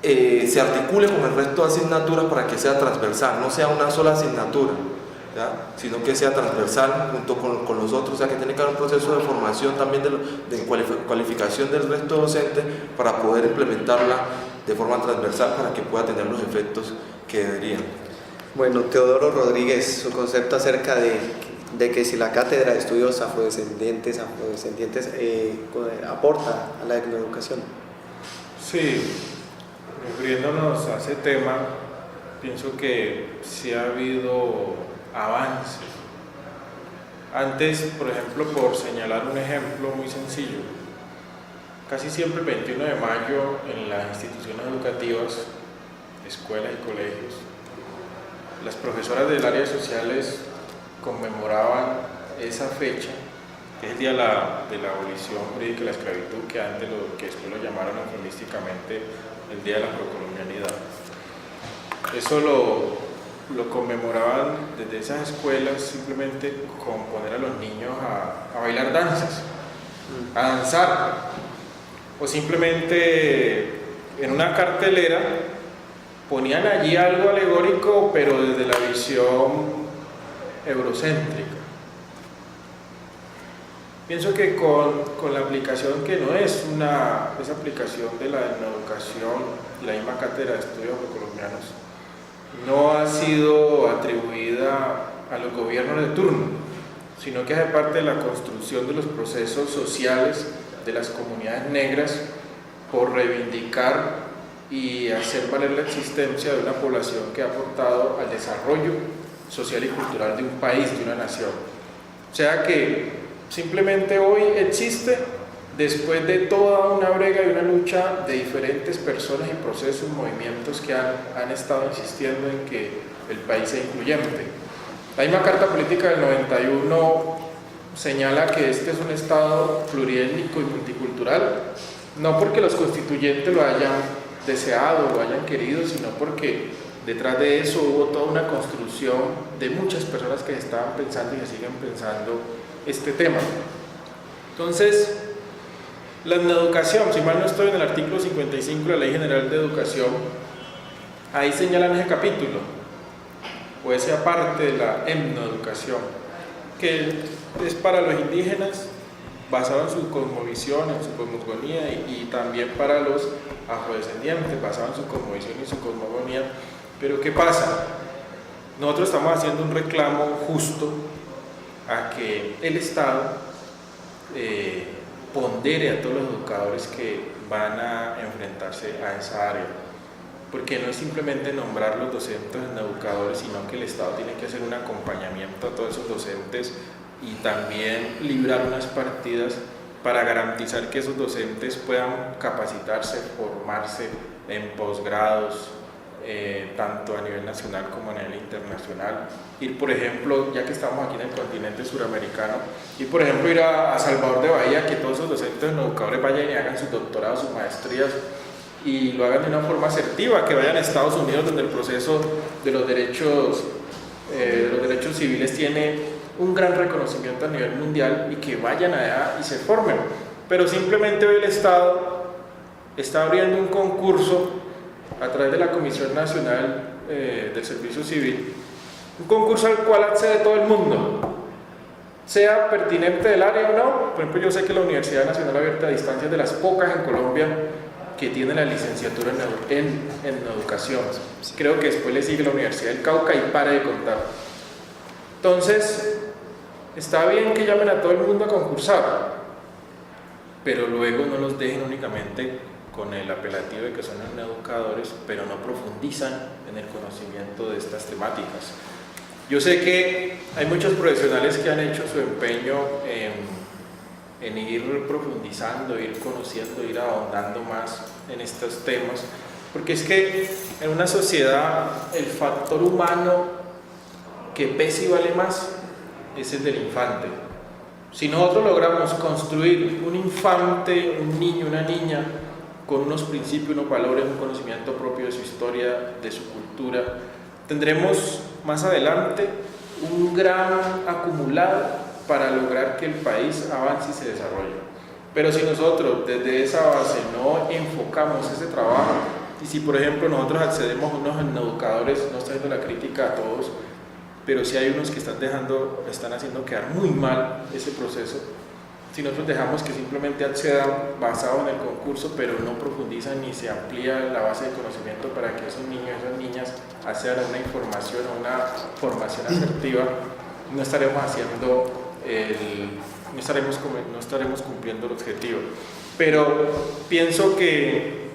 se articule con el resto de asignaturas para que sea transversal, no sea una sola asignatura. ¿ya? Sino que sea transversal junto con los otros, o sea que tiene que haber un proceso de formación también de cualificación del resto docente para poder implementarla de forma transversal para que pueda tener los efectos que deberían. Bueno, Teodoro Rodríguez, su concepto acerca de que si la Cátedra de Estudios Afrodescendientes aporta a la etnoeducación. Sí, refiriéndonos a ese tema, pienso que sí ha habido avance. Antes, por ejemplo, por señalar un ejemplo muy sencillo, casi siempre el 21 de mayo en las instituciones educativas, escuelas y colegios, las profesoras del área de sociales conmemoraban esa fecha, que es el día de la abolición jurídica de la esclavitud, que después lo llamaron eufemísticamente el día de la procolonialidad. Eso lo conmemoraban desde esas escuelas simplemente con poner a los niños a bailar danzas, a danzar, o simplemente en una cartelera ponían allí algo alegórico, pero desde la visión eurocéntrica. Pienso que con la aplicación, que no es esa aplicación de la educación, la misma Cátedra de Estudios Afrocolombianos, no ha sido atribuida a los gobiernos de turno, sino que hace parte de la construcción de los procesos sociales de las comunidades negras por reivindicar y hacer valer la existencia de una población que ha aportado al desarrollo social y cultural de un país, de una nación. O sea que simplemente hoy existe después de toda una brega y una lucha de diferentes personas y procesos, movimientos que han estado insistiendo en que el país sea incluyente. La misma Carta Política del 91 señala que este es un Estado pluriétnico y multicultural, no porque los constituyentes lo hayan deseado o lo hayan querido, sino porque detrás de eso hubo toda una construcción de muchas personas que estaban pensando y que siguen pensando este tema. Entonces, la etnoeducación, si mal no estoy, en el artículo 55 de la Ley General de Educación, ahí señalan ese capítulo, o esa parte de la etnoeducación, que es para los indígenas, basado en su cosmovisión, en su cosmogonía, y también para los afrodescendientes, basado en su cosmovisión y su cosmogonía. Pero ¿qué pasa? Nosotros estamos haciendo un reclamo justo a que el Estado pondere a todos los educadores que van a enfrentarse a esa área, porque no es simplemente nombrar los docentes en educadores, sino que el Estado tiene que hacer un acompañamiento a todos esos docentes y también librar unas partidas para garantizar que esos docentes puedan capacitarse, formarse en posgrados, tanto a nivel nacional como a nivel internacional. Ir, por ejemplo, ya que estamos aquí en el continente suramericano, ir a Salvador de Bahía, que todos esos docentes educadores vayan y hagan sus doctorados, sus maestrías, y lo hagan de una forma asertiva, que vayan a Estados Unidos, donde el proceso de los derechos civiles tiene un gran reconocimiento a nivel mundial, y que vayan allá y se formen. Pero simplemente hoy el Estado está abriendo un concurso a través de la Comisión Nacional del Servicio Civil, un concurso al cual accede todo el mundo, sea pertinente del área o no. Por ejemplo, yo sé que la Universidad Nacional Abierta a Distancia es de las pocas en Colombia que tiene la licenciatura en educación. Creo que después le sigue la Universidad del Cauca y para de contar. Entonces, está bien que llamen a todo el mundo a concursar, pero luego no los dejen únicamente con el apelativo de que son educadores, pero no profundizan en el conocimiento de estas temáticas. Yo sé que hay muchos profesionales que han hecho su empeño en ir profundizando, ir conociendo, ir ahondando más en estos temas, porque es que en una sociedad el factor humano que pesa y vale más es el del infante. Si nosotros logramos construir un infante, un niño, una niña, con unos principios, unos valores, un conocimiento propio de su historia, de su cultura, tendremos más adelante un gran acumulado para lograr que el país avance y se desarrolle. Pero si nosotros desde esa base no enfocamos ese trabajo, y si por ejemplo nosotros accedemos a unos educadores, no estoy haciendo la crítica a todos, pero sí hay unos que están haciendo quedar muy mal ese proceso. Si nosotros dejamos que simplemente accedan basado en el concurso, pero no profundizan ni se amplía la base de conocimiento para que esos niños y esas niñas accedan a una información, a una formación asertiva, no estaremos cumpliendo el objetivo. Pero pienso que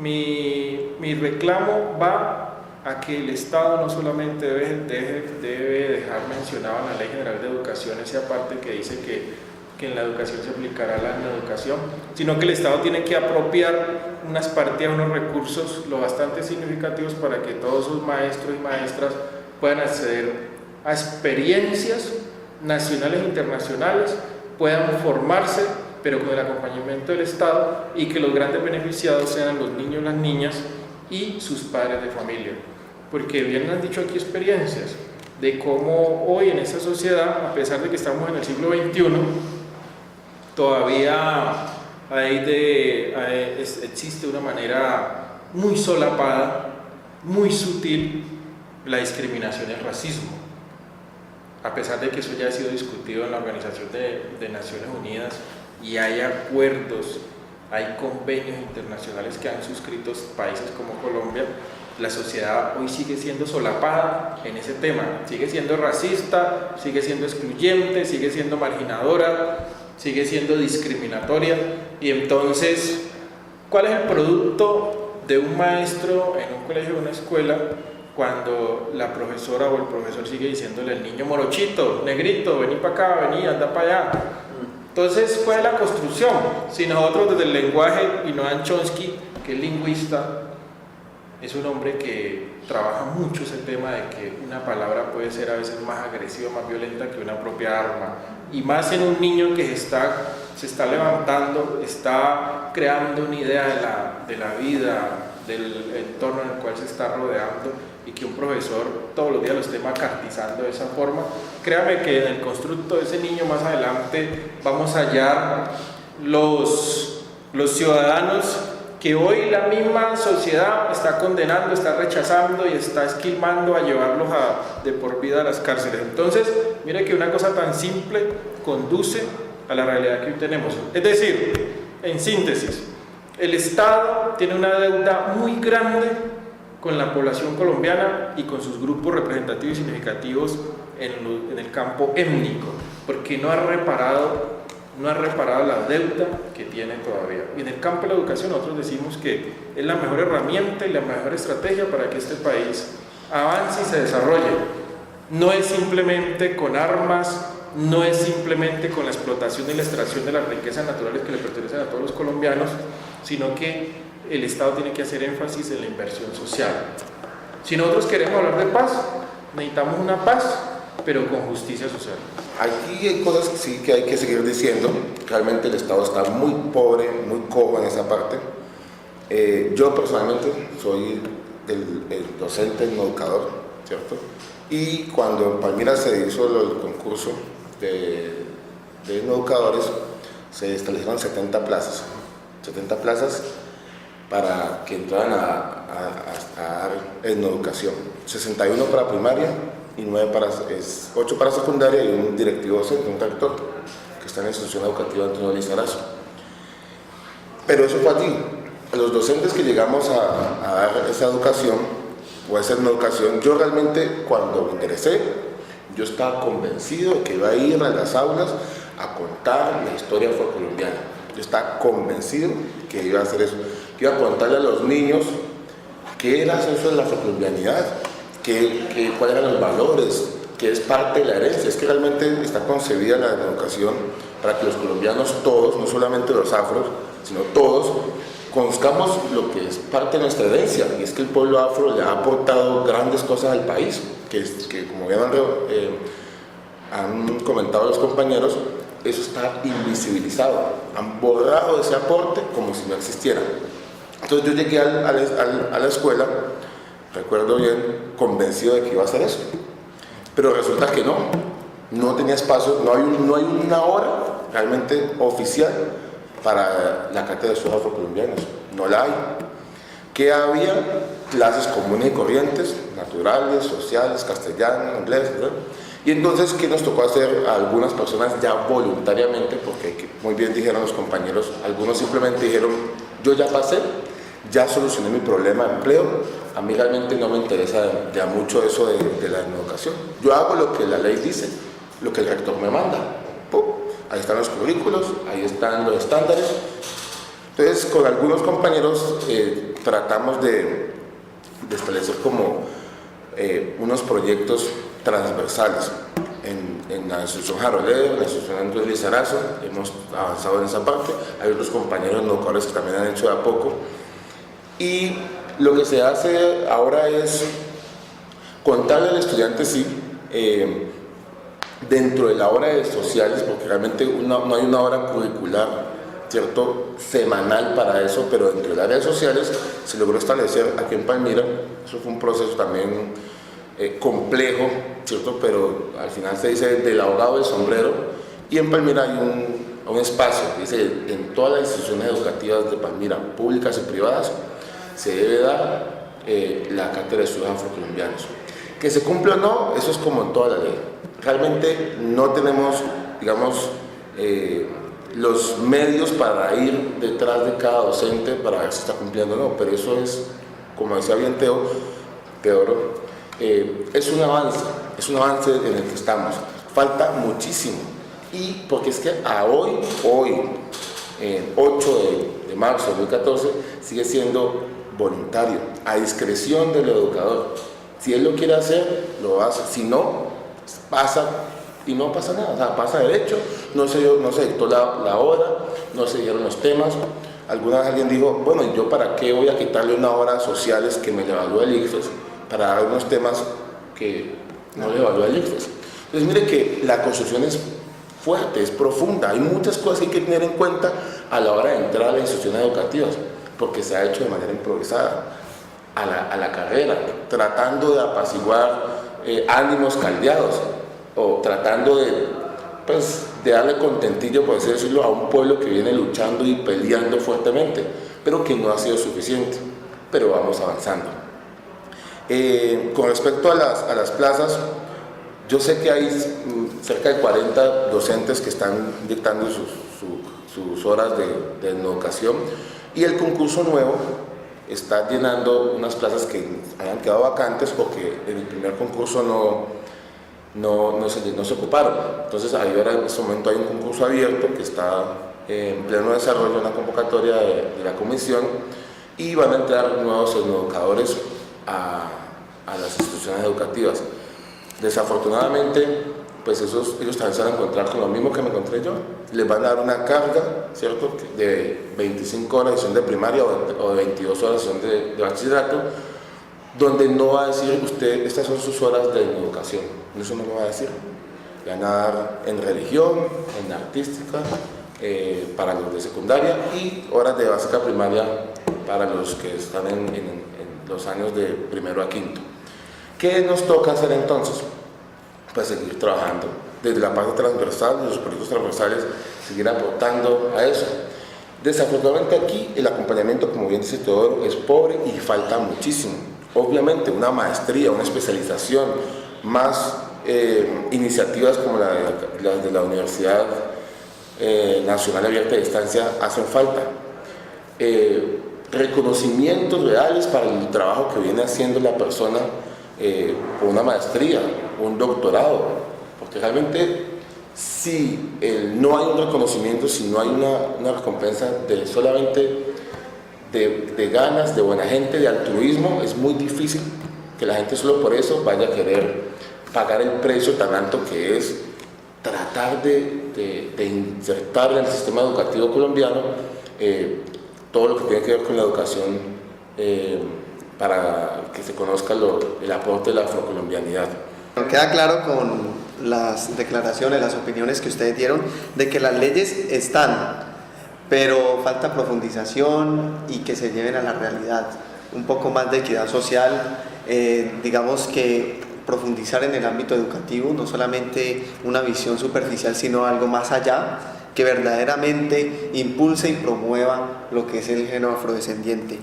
mi reclamo va a que el Estado no solamente debe dejar mencionado en la Ley General de Educación esa parte que dice que en la educación se aplicará la educación, sino que el Estado tiene que apropiar unas partidas, unos recursos lo bastante significativos para que todos sus maestros y maestras puedan acceder a experiencias nacionales e internacionales, puedan formarse, pero con el acompañamiento del Estado, y que los grandes beneficiados sean los niños, las niñas y sus padres de familia. Porque bien han dicho aquí experiencias de cómo hoy en esta sociedad, a pesar de que estamos en el siglo XXI, todavía existe una manera muy solapada, muy sutil, la discriminación y el racismo. A pesar de que eso ya ha sido discutido en la Organización de Naciones Unidas y hay acuerdos, hay convenios internacionales que han suscrito países como Colombia, la sociedad hoy sigue siendo solapada en ese tema, sigue siendo racista, sigue siendo excluyente, sigue siendo marginadora, sigue siendo discriminatoria. Y entonces, ¿cuál es el producto de un maestro en un colegio o una escuela cuando la profesora o el profesor sigue diciéndole al niño morochito, negrito, vení para acá, vení, anda para allá? Entonces, ¿cuál es la construcción? Si nosotros desde el lenguaje, y Noam Chomsky, que es lingüista, es un hombre que trabaja mucho ese tema de que una palabra puede ser a veces más agresiva, más violenta que una propia arma, y más en un niño que se está levantando, está creando una idea de la vida, del entorno en el cual se está rodeando, y que un profesor todos los días lo esté macartizando de esa forma. Créame que en el constructo de ese niño más adelante vamos a hallar los ciudadanos que hoy la misma sociedad está condenando, está rechazando y está esquilmando a llevarlos de por vida a las cárceles. Entonces, mire que una cosa tan simple conduce a la realidad que hoy tenemos. Es decir, en síntesis, el Estado tiene una deuda muy grande con la población colombiana y con sus grupos representativos y significativos en el campo étnico, porque no ha reparado la deuda que tiene todavía. Y en el campo de la educación nosotros decimos que es la mejor herramienta y la mejor estrategia para que este país avance y se desarrolle. No es simplemente con armas, no es simplemente con la explotación y la extracción de las riquezas naturales que le pertenecen a todos los colombianos, sino que el Estado tiene que hacer énfasis en la inversión social. Si nosotros queremos hablar de paz, necesitamos una paz, pero con justicia social. Aquí hay cosas que sí que hay que seguir diciendo. Realmente el Estado está muy pobre, muy cojo en esa parte. Yo personalmente soy el docente, el educador, ¿cierto? Y cuando en Palmira se hizo el concurso de educadores, se establecieron 70 plazas para que entraran a dar educación. 61 para primaria y 8 para secundaria, y un directivo docente, un rector, que está en la institución educativa Antonio Lizarazo. Pero eso fue allí. Los docentes que llegamos a dar esa educación, o esa educación, yo realmente cuando ingresé, yo estaba convencido de que iba a ir a las aulas a contar la historia afrocolombiana. Yo estaba convencido que iba a hacer eso, que iba a contarle a los niños qué era eso de la afrocolombianidad, cuáles eran los valores, que es parte de la herencia. Es que realmente está concebida la educación para que los colombianos todos, no solamente los afros, sino todos, conozcamos lo que es parte de nuestra herencia, y es que el pueblo afro le ha aportado grandes cosas al país, que como bien han comentado los compañeros, eso está invisibilizado, han borrado ese aporte como si no existiera. Entonces yo llegué a la escuela, recuerdo bien, convencido de que iba a hacer eso, pero resulta que no tenía espacio, no hay una hora realmente oficial para la cátedra de estudios afrocolombianos, no la hay. que había clases comunes y corrientes, naturales, sociales, castellano, inglés, ¿verdad? Y entonces, ¿qué nos tocó hacer a algunas personas ya voluntariamente? Porque muy bien dijeron los compañeros, algunos simplemente dijeron, yo ya pasé, ya solucioné mi problema de empleo, a mí realmente no me interesa ya mucho eso de la educación. Yo hago lo que la ley dice, lo que el rector me manda. ¡Pum! Ahí están los currículos, ahí están los estándares. Entonces, con algunos compañeros tratamos de establecer como unos proyectos transversales en la institución Jarolero, en la institución Andrés Lizarazo. Hemos avanzado en esa parte. Hay otros compañeros locales que también han hecho de a poco. Y lo que se hace ahora es contarle al estudiante, sí, dentro de la hora de sociales, porque realmente no hay una hora curricular, ¿cierto?, semanal para eso, pero dentro del área de sociales se logró establecer aquí en Palmira. Eso fue un proceso también complejo, ¿cierto?, pero al final se dice del abogado del sombrero, y en Palmira hay un espacio, dice, en todas las instituciones educativas de Palmira, públicas y privadas, se debe dar la cátedra de estudios afrocolombianos. Que se cumple o no, eso es como en toda la ley. Realmente no tenemos, digamos, los medios para ir detrás de cada docente para ver si está cumpliendo o no, pero eso es, como decía bien Teodoro, es un avance en el que estamos. Falta muchísimo, y porque es que a hoy 8 de marzo de 2014, sigue siendo voluntario, a discreción del educador. Si él lo quiere hacer, lo hace; si no, pasa y no pasa nada, o sea, pasa derecho. No se dictó la hora, no se dieron los temas. Alguna vez alguien dijo, bueno, ¿y yo para qué voy a quitarle una hora a sociales que me le evalúa el ICFES para dar unos temas que no le evalúa el ICFES? Entonces, mire que la construcción es fuerte, es profunda, hay muchas cosas que hay que tener en cuenta a la hora de entrar a las instituciones educativas, porque se ha hecho de manera improvisada a la carrera, tratando de apaciguar ánimos caldeados, o tratando de darle contentillo, por así decirlo, a un pueblo que viene luchando y peleando fuertemente, pero que no ha sido suficiente. Pero vamos avanzando. Con respecto a las plazas, yo sé que hay cerca de 40 docentes que están dictando sus horas de educación, y el concurso nuevo está llenando unas plazas que hayan quedado vacantes porque en el primer concurso no se ocuparon. Entonces ahora en este momento hay un concurso abierto que está en pleno desarrollo, una convocatoria de la comisión, y van a entrar nuevos educadores a las instituciones educativas. Desafortunadamente, pues ellos también se van a encontrar con lo mismo que me encontré yo. Les van a dar una carga, ¿cierto?, de 25 horas de sesión de primaria o de 22 horas de sesión de bachillerato, donde no va a decir usted, estas son sus horas de educación. Eso no lo va a decir. Le van a dar en religión, en artística, para los de secundaria, y horas de básica primaria para los que están en los años de primero a quinto. ¿Qué nos toca hacer entonces? Pues seguir trabajando desde la parte transversal, de los proyectos transversales, seguir aportando a eso. Desafortunadamente aquí el acompañamiento, como bien dice Teodoro, es pobre y falta muchísimo. Obviamente una maestría, una especialización, más iniciativas como las de la Universidad Nacional Abierta de Distancia hacen falta. Reconocimientos reales para el trabajo que viene haciendo la persona por una maestría, un doctorado, porque realmente si no hay un reconocimiento, si no hay una recompensa solamente de ganas, de buena gente, de altruismo, es muy difícil que la gente solo por eso vaya a querer pagar el precio tan alto que es tratar de insertar en el sistema educativo colombiano todo lo que tiene que ver con la educación, para que se conozca el aporte de la afrocolombianidad. Queda claro con las declaraciones, las opiniones que ustedes dieron, de que las leyes están, pero falta profundización y que se lleven a la realidad. Un poco más de equidad social, digamos que profundizar en el ámbito educativo, no solamente una visión superficial, sino algo más allá, que verdaderamente impulse y promueva lo que es el género afrodescendiente.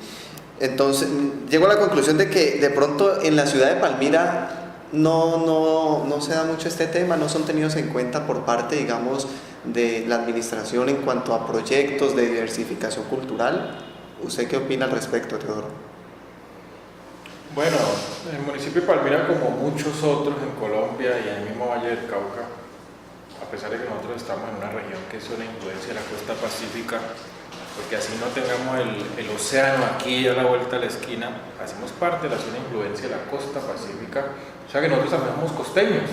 Entonces, llego a la conclusión de que de pronto en la ciudad de Palmira no se da mucho este tema, no son tenidos en cuenta por parte, digamos, de la administración en cuanto a proyectos de diversificación cultural. ¿Usted qué opina al respecto, Teodoro? Bueno, el municipio de Palmira, como muchos otros en Colombia y en el mismo Valle del Cauca, a pesar de que nosotros estamos en una región que es una influencia de la costa pacífica, porque así no tengamos el océano aquí a la vuelta de la esquina, hacemos parte de la zona de influencia de la costa pacífica, o sea que nosotros también somos costeños.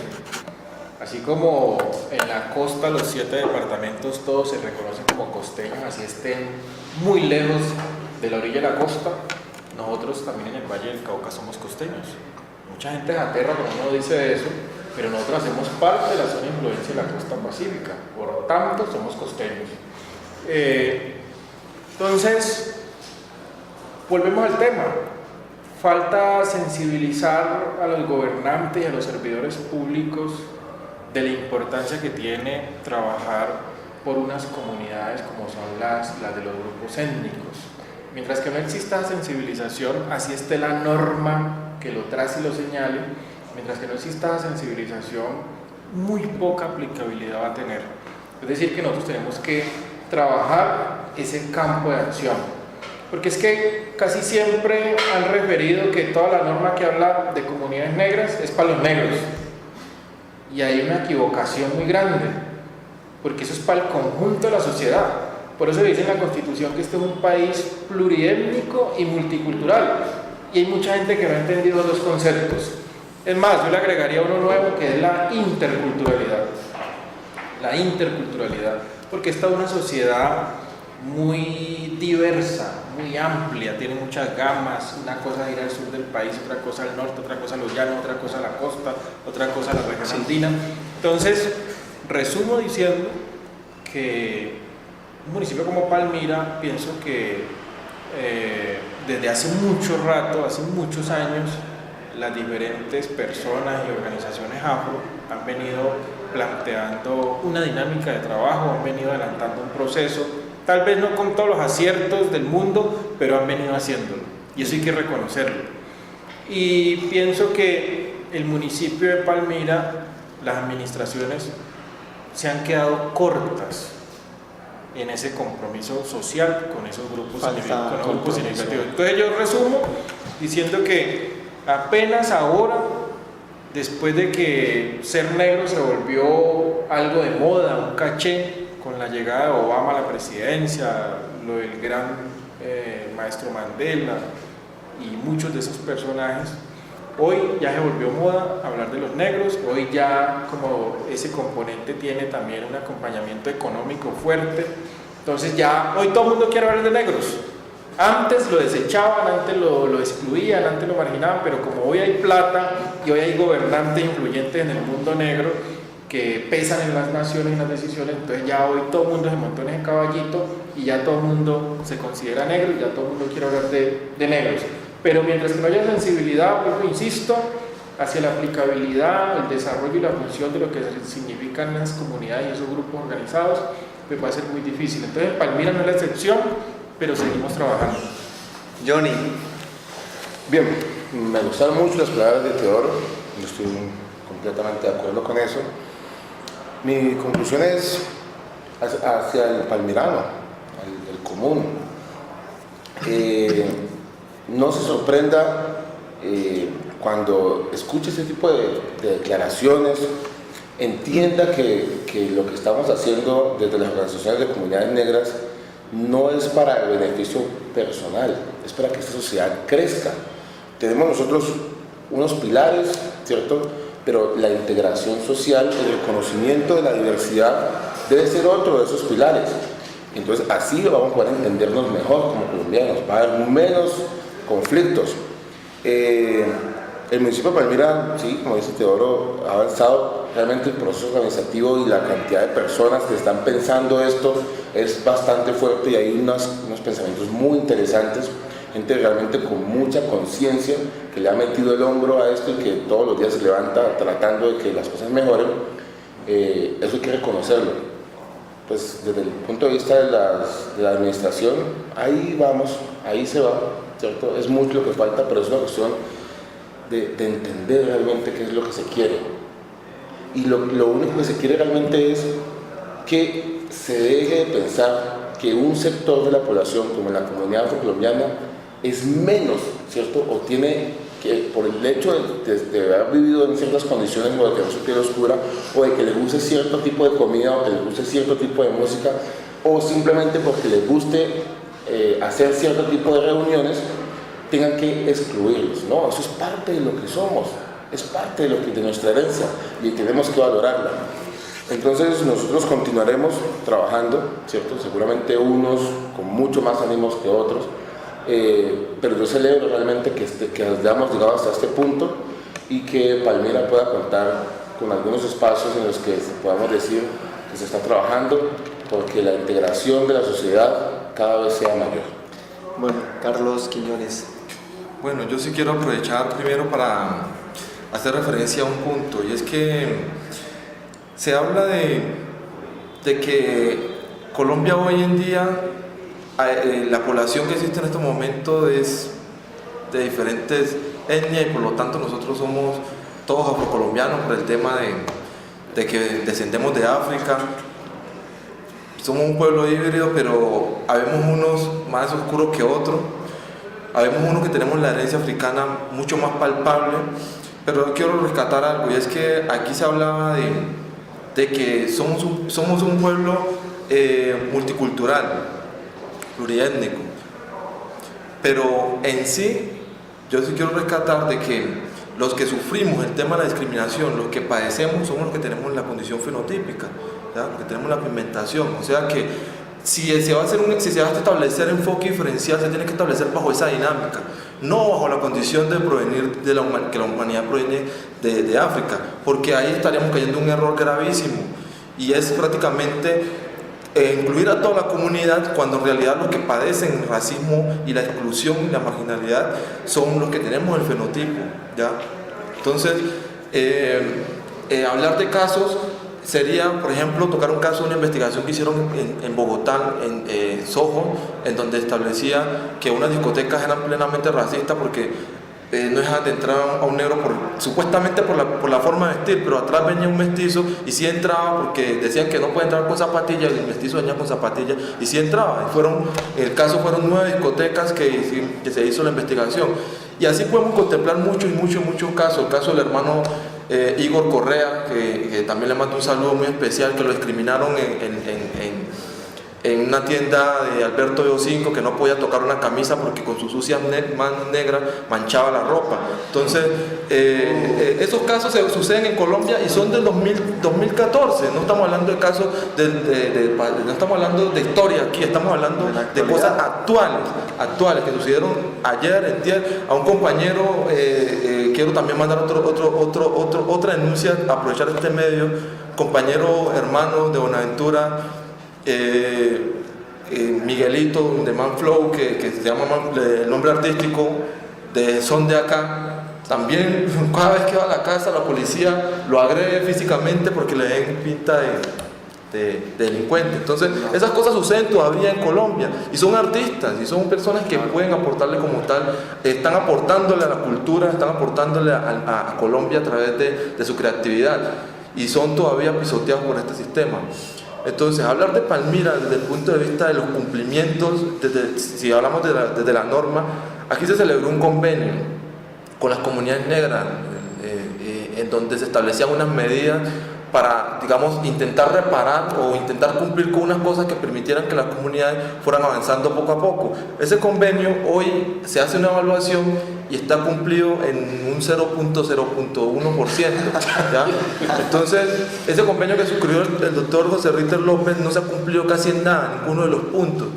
Así como en la costa los 7 departamentos todos se reconocen como costeños, así estén muy lejos de la orilla de la costa, nosotros también en el Valle del Cauca somos costeños. Mucha gente se aterra cuando uno dice eso, pero nosotros hacemos parte de la zona de influencia de la costa pacífica, por tanto somos costeños. Entonces, volvemos al tema. Falta sensibilizar a los gobernantes y a los servidores públicos de la importancia que tiene trabajar por unas comunidades como son las de los grupos étnicos. Mientras que no exista sensibilización, así esté la norma que lo trace y lo señale, mientras que no exista sensibilización, muy poca aplicabilidad va a tener. Es decir, que nosotros tenemos que trabajar ese campo de acción. Porque es que casi siempre han referido que toda la norma que habla de comunidades negras es para los negros. Y hay una equivocación muy grande, porque eso es para el conjunto de la sociedad. Por eso dice en la Constitución que este es un país pluriétnico y multicultural. Y hay mucha gente que no ha entendido los dos conceptos. Es más, yo le agregaría uno nuevo que es la interculturalidad. La interculturalidad, porque esta es una sociedad muy diversa, muy amplia, tiene muchas gamas. Una cosa es ir al sur del país, otra cosa al norte, otra cosa a los llanos, otra cosa a la costa, otra cosa a la región andina. Entonces, resumo diciendo que un municipio como Palmira, pienso que desde hace mucho rato, hace muchos años, las diferentes personas y organizaciones afro han venido planteando una dinámica de trabajo, han venido adelantando un proceso, tal vez no con todos los aciertos del mundo, pero han venido haciéndolo, y eso hay que reconocerlo. Y pienso que el municipio de Palmira, las administraciones, se han quedado cortas en ese compromiso social con esos grupos significativos. Entonces yo resumo diciendo que apenas ahora, después de que ser negro se volvió algo de moda, un caché, con la llegada de Obama a la presidencia, lo del gran maestro Mandela y muchos de esos personajes, hoy ya se volvió moda hablar de los negros. Hoy ya, como ese componente tiene también un acompañamiento económico fuerte, entonces ya hoy todo el mundo quiere hablar de negros. Antes lo desechaban, antes lo excluían, antes lo marginaban, pero como hoy hay plata y hoy hay gobernantes influyentes en el mundo negro que pesan en las naciones y en las decisiones, entonces ya hoy todo el mundo se montó en ese caballito y ya todo el mundo se considera negro y ya todo el mundo quiere hablar de negros. Pero mientras que no haya sensibilidad, pues insisto, hacia la aplicabilidad, el desarrollo y la función de lo que significan las comunidades y esos grupos organizados, pues va a ser muy difícil. Entonces Palmira no es la excepción, pero seguimos trabajando. Johnny. Bien, me gustaron mucho las palabras de Teodoro, yo estoy completamente de acuerdo con eso. Mi conclusión es hacia el palmirano, el común. No se sorprenda cuando escuche ese tipo de declaraciones, entienda que lo que estamos haciendo desde las organizaciones de comunidades negras no es para el beneficio personal, es para que esta sociedad crezca. Tenemos nosotros unos pilares, ¿cierto? Pero la integración social, el reconocimiento de la diversidad debe ser otro de esos pilares. Entonces así vamos a poder entendernos mejor como colombianos, va a haber menos conflictos. El municipio de Palmira, sí, como dice Teodoro, ha avanzado. Realmente el proceso organizativo y la cantidad de personas que están pensando esto es bastante fuerte y hay unos pensamientos muy interesantes, gente realmente con mucha conciencia que le ha metido el hombro a esto y que todos los días se levanta tratando de que las cosas mejoren. Eso hay que reconocerlo. Pues desde el punto de vista de la administración, ahí vamos ahí se va, ¿cierto? Es mucho lo que falta, pero es una cuestión de entender realmente qué es lo que se quiere. Y lo único que se quiere realmente es que se deje de pensar que un sector de la población, como la comunidad afrocolombiana, es menos, ¿cierto? O tiene que, por el hecho de haber vivido en ciertas condiciones, o de tener su piel oscura, o de que le guste cierto tipo de comida, o que le guste cierto tipo de música, o simplemente porque les guste hacer cierto tipo de reuniones, tengan que excluirlos. No, eso es parte de lo que somos, es parte de nuestra herencia y tenemos que valorarla. Entonces nosotros continuaremos trabajando, ¿cierto? Seguramente unos con mucho más ánimos que otros, pero yo celebro realmente que hayamos llegado hasta este punto y que Palmira pueda contar con algunos espacios en los que podamos decir que se está trabajando porque la integración de la sociedad cada vez sea mayor. Bueno, Carlos Quiñones. Bueno, yo sí quiero aprovechar primero para hacer referencia a un punto, y es que se habla de que Colombia hoy en día, la población que existe en este momento es de diferentes etnias y por lo tanto nosotros somos todos afrocolombianos por el tema de que descendemos de África. Somos un pueblo híbrido, pero habemos unos más oscuros que otros, habemos unos que tenemos la herencia africana mucho más palpable, pero quiero rescatar algo, y es que aquí se hablaba de que somos un pueblo multicultural, pluriétnico, pero en sí yo sí quiero rescatar de que los que sufrimos el tema de la discriminación, los que padecemos, somos los que tenemos la condición fenotípica, ¿ya? Los que tenemos la pigmentación, o sea que si se va a establecer enfoque diferencial, se tiene que establecer bajo esa dinámica, no bajo la condición de provenir que la humanidad proviene de África, porque ahí estaríamos cayendo en un error gravísimo, y es prácticamente incluir a toda la comunidad cuando en realidad los que padecen el racismo y la exclusión y la marginalidad son los que tenemos el fenotipo, ¿ya? Entonces, hablar de casos sería, por ejemplo, tocar un caso de una investigación que hicieron en Bogotá, en Soho, en donde establecía que unas discotecas eran plenamente racistas porque no dejaban de entrar a un negro supuestamente por la forma de vestir, pero atrás venía un mestizo y sí entraba porque decían que no puede entrar con zapatillas, y el mestizo venía con zapatillas y sí entraba. En el caso fueron 9 discotecas que se hizo la investigación, y así podemos contemplar muchos casos. El caso del hermano Igor Correa, que también le mando un saludo muy especial, que lo discriminaron en una tienda de Alberto de Ocinco, que no podía tocar una camisa porque con sus sucias manos negras manchaba la ropa. Entonces, esos casos suceden en Colombia y son del 2014, no estamos hablando de casos, no estamos hablando de historia aquí, estamos hablando de cosas actuales que sucedieron ayer, entier. A un compañero, quiero también mandar otra denuncia, aprovechar este medio, compañero hermano de Buenaventura, Miguelito de Manflow, que se llama el nombre artístico de Son de Acá, también cada vez que va a la casa la policía lo agrede físicamente porque le den pinta de delincuente. Entonces esas cosas suceden todavía en Colombia, y son artistas y son personas que pueden aportarle como tal, están aportándole a la cultura, están aportándole a Colombia a través de su creatividad, y son todavía pisoteados por este sistema. Entonces, hablar de Palmira desde el punto de vista de los cumplimientos, si hablamos desde la norma, aquí se celebró un convenio con las comunidades negras, en donde se establecían unas medidas para, digamos, intentar reparar o intentar cumplir con unas cosas que permitieran que las comunidades fueran avanzando poco a poco. Ese convenio hoy se hace una evaluación y está cumplido en un 0.01%, ¿ya? Entonces, ese convenio que suscribió el doctor José Ritter López no se ha cumplido casi en nada, ninguno de los puntos,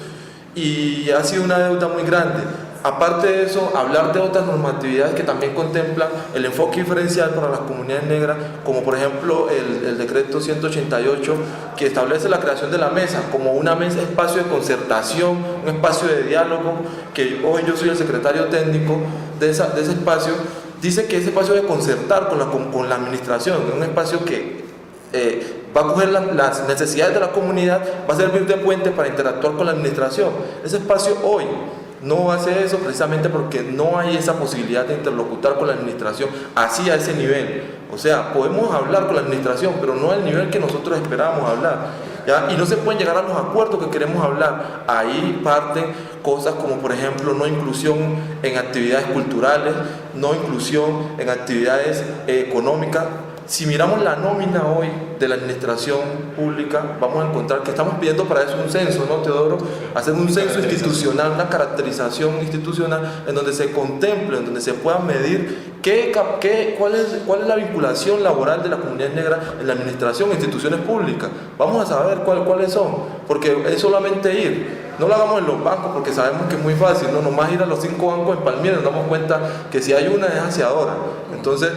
y ha sido una deuda muy grande. Aparte de eso, hablar de otras normatividades que también contemplan el enfoque diferencial para las comunidades negras, como por ejemplo el decreto 188, que establece la creación de la mesa como una mesa, espacio de concertación, un espacio de diálogo, que hoy yo soy el secretario técnico de ese espacio. Dice que ese espacio de concertar con la administración, un espacio que va a coger las necesidades de la comunidad, va a servir de puente para interactuar con la administración. Ese espacio hoy no hace eso precisamente porque no hay esa posibilidad de interlocutar con la administración así a ese nivel. O sea, podemos hablar con la administración, pero no al nivel que nosotros esperábamos hablar, ¿ya? Y no se pueden llegar a los acuerdos que queremos hablar. Ahí parten cosas como, por ejemplo, no inclusión en actividades culturales, no inclusión en actividades económicas. Si miramos la nómina hoy de la administración pública, vamos a encontrar que estamos pidiendo para eso un censo, ¿no, Teodoro? Hacer un censo institucional, una caracterización institucional en donde se contemple, en donde se pueda medir cuál es la vinculación laboral de la comunidad negra en la administración e instituciones públicas. Vamos a saber cuáles son, porque es solamente ir. No lo hagamos en los bancos porque sabemos que es muy fácil, no nomás ir a los 5 bancos en Palmira, nos damos cuenta que si hay una es hacia ahora. Entonces,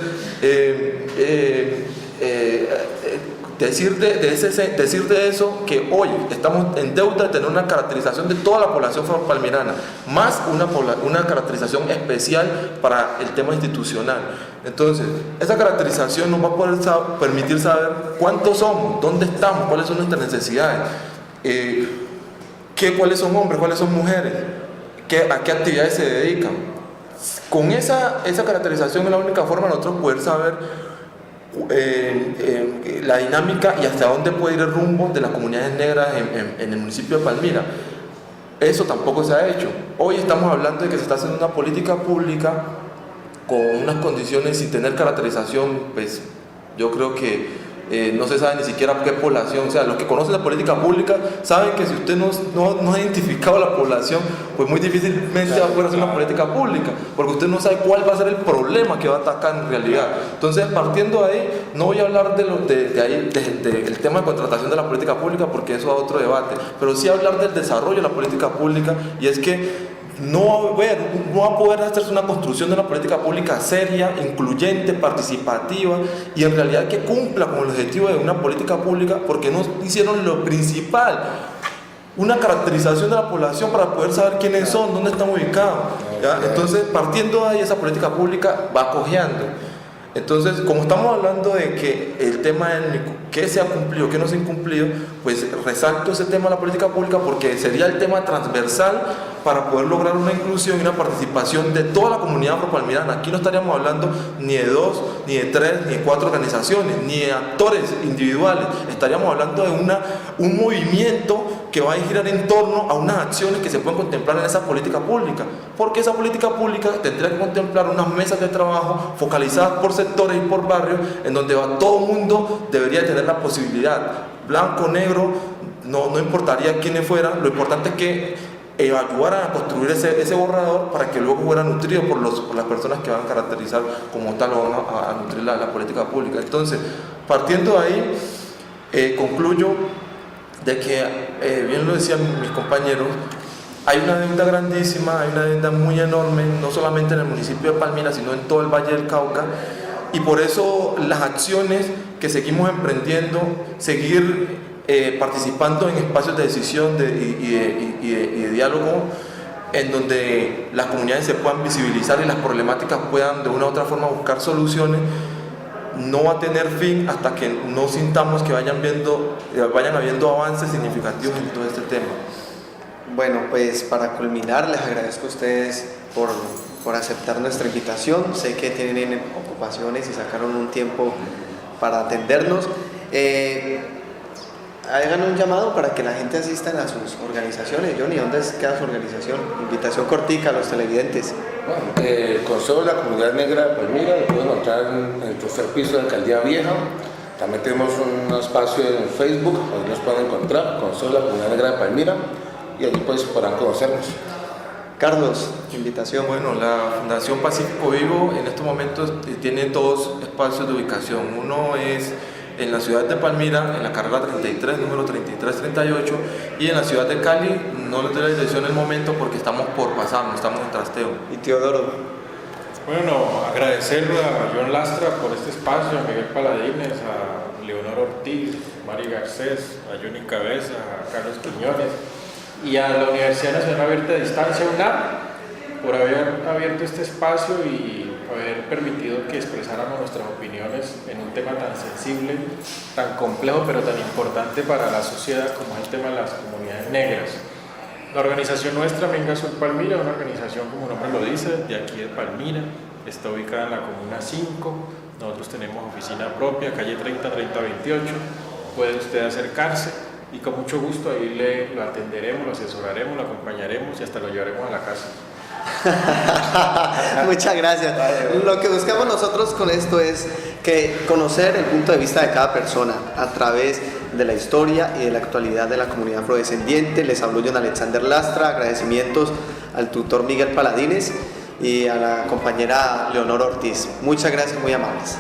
decir de eso que hoy estamos en deuda de tener una caracterización de toda la población palmirana, más una caracterización especial para el tema institucional. Entonces, esa caracterización nos va a poder permitir saber cuántos somos, dónde estamos, cuáles son nuestras necesidades, cuáles son hombres, cuáles son mujeres, a qué actividades se dedican. Con esa caracterización es la única forma de nosotros poder saber la dinámica y hasta dónde puede ir el rumbo de las comunidades negras en el municipio de Palmira. Eso tampoco se ha hecho. Hoy estamos hablando de que se está haciendo una política pública con unas condiciones sin tener caracterización. Pues yo creo que no se sabe ni siquiera qué población. O sea, los que conocen la política pública saben que si usted no ha identificado la población, pues muy difícilmente va a poder hacer una política pública, porque usted no sabe cuál va a ser el problema que va a atacar en realidad. Entonces, partiendo de ahí, no voy a hablar del tema de contratación de la política pública, porque eso es otro debate, pero sí hablar del desarrollo de la política pública, y es que no va a poder hacerse una construcción de una política pública seria, incluyente, participativa y en realidad que cumpla con el objetivo de una política pública, porque no hicieron lo principal, una caracterización de la población para poder saber quiénes son, dónde están ubicados, ¿ya? Entonces, partiendo de ahí, esa política pública va cojeando. Entonces, como estamos hablando de que el tema étnico, qué se ha cumplido, qué no se ha incumplido, pues resalto ese tema de la política pública porque sería el tema transversal para poder lograr una inclusión y una participación de toda la comunidad afropalmirana. Aquí no estaríamos hablando ni de 2, ni de 3, ni de 4 organizaciones, ni de actores individuales. Estaríamos hablando de un movimiento que va a girar en torno a unas acciones que se pueden contemplar en esa política pública, porque esa política pública tendría que contemplar unas mesas de trabajo focalizadas por sectores y por barrios, en donde todo el mundo debería tener la posibilidad, blanco, negro, no importaría quiénes fueran, lo importante es que ayudaran a construir ese borrador para que luego fuera nutrido por las personas que van a caracterizar como tal o van a nutrir la política pública. Entonces, partiendo de ahí, concluyo de que, bien lo decían mis compañeros, hay una deuda grandísima, hay una deuda muy enorme, no solamente en el municipio de Palmira, sino en todo el Valle del Cauca, y por eso las acciones que seguimos emprendiendo, seguir participando en espacios de decisión y de diálogo, en donde las comunidades se puedan visibilizar y las problemáticas puedan de una u otra forma buscar soluciones, no va a tener fin hasta que no sintamos que vayan habiendo avances significativos en todo este tema. Bueno, pues para culminar, les agradezco a ustedes por aceptar nuestra invitación. Sé que tienen ocupaciones y sacaron un tiempo para atendernos. Hagan un llamado para que la gente asista a sus organizaciones. Johnny, ¿dónde queda su organización? Invitación cortica a los televidentes. Bueno, el Consejo de la Comunidad Negra de Palmira lo pueden encontrar en el tercer piso de la Alcaldía Vieja. También tenemos un espacio en Facebook donde nos pueden encontrar, Consejo de la Comunidad Negra de Palmira, y allí pues podrán conocernos. Carlos, invitación. Bueno, la Fundación Pacífico Vivo en estos momentos tiene 2 espacios de ubicación. Uno es en la ciudad de Palmira, en la carrera 33, número 3338, y en la ciudad de Cali, no les doy la dirección en el momento porque estamos por pasarnos, estamos en trasteo. ¿Y Teodoro? Bueno, agradecerle a John Lastra por este espacio, a Miguel Paladines, a Leonor Ortiz, Mari Garcés, a Johnny Cabeza, a Carlos Quiñones y a la Universidad Nacional Abierta de Distancia, UNAP, por haber abierto este espacio y haber permitido que expresáramos nuestras opiniones en un tema tan sensible, tan complejo, pero tan importante para la sociedad como es el tema de las comunidades negras. La organización nuestra, Minga Sur Palmira, una organización, como el nombre lo dice, de aquí de Palmira, está ubicada en la Comuna 5. Nosotros tenemos oficina propia, calle 30-30-28. Puede usted acercarse y con mucho gusto ahí lo atenderemos, lo asesoraremos, lo acompañaremos y hasta lo llevaremos a la casa. Muchas gracias. Lo que buscamos nosotros con esto es que conocer el punto de vista de cada persona a través de la historia y de la actualidad de la comunidad afrodescendiente. Les habló John Alexander Lastra. Agradecimientos al tutor Miguel Paladines y a la compañera Leonor Ortiz. Muchas gracias, muy amables.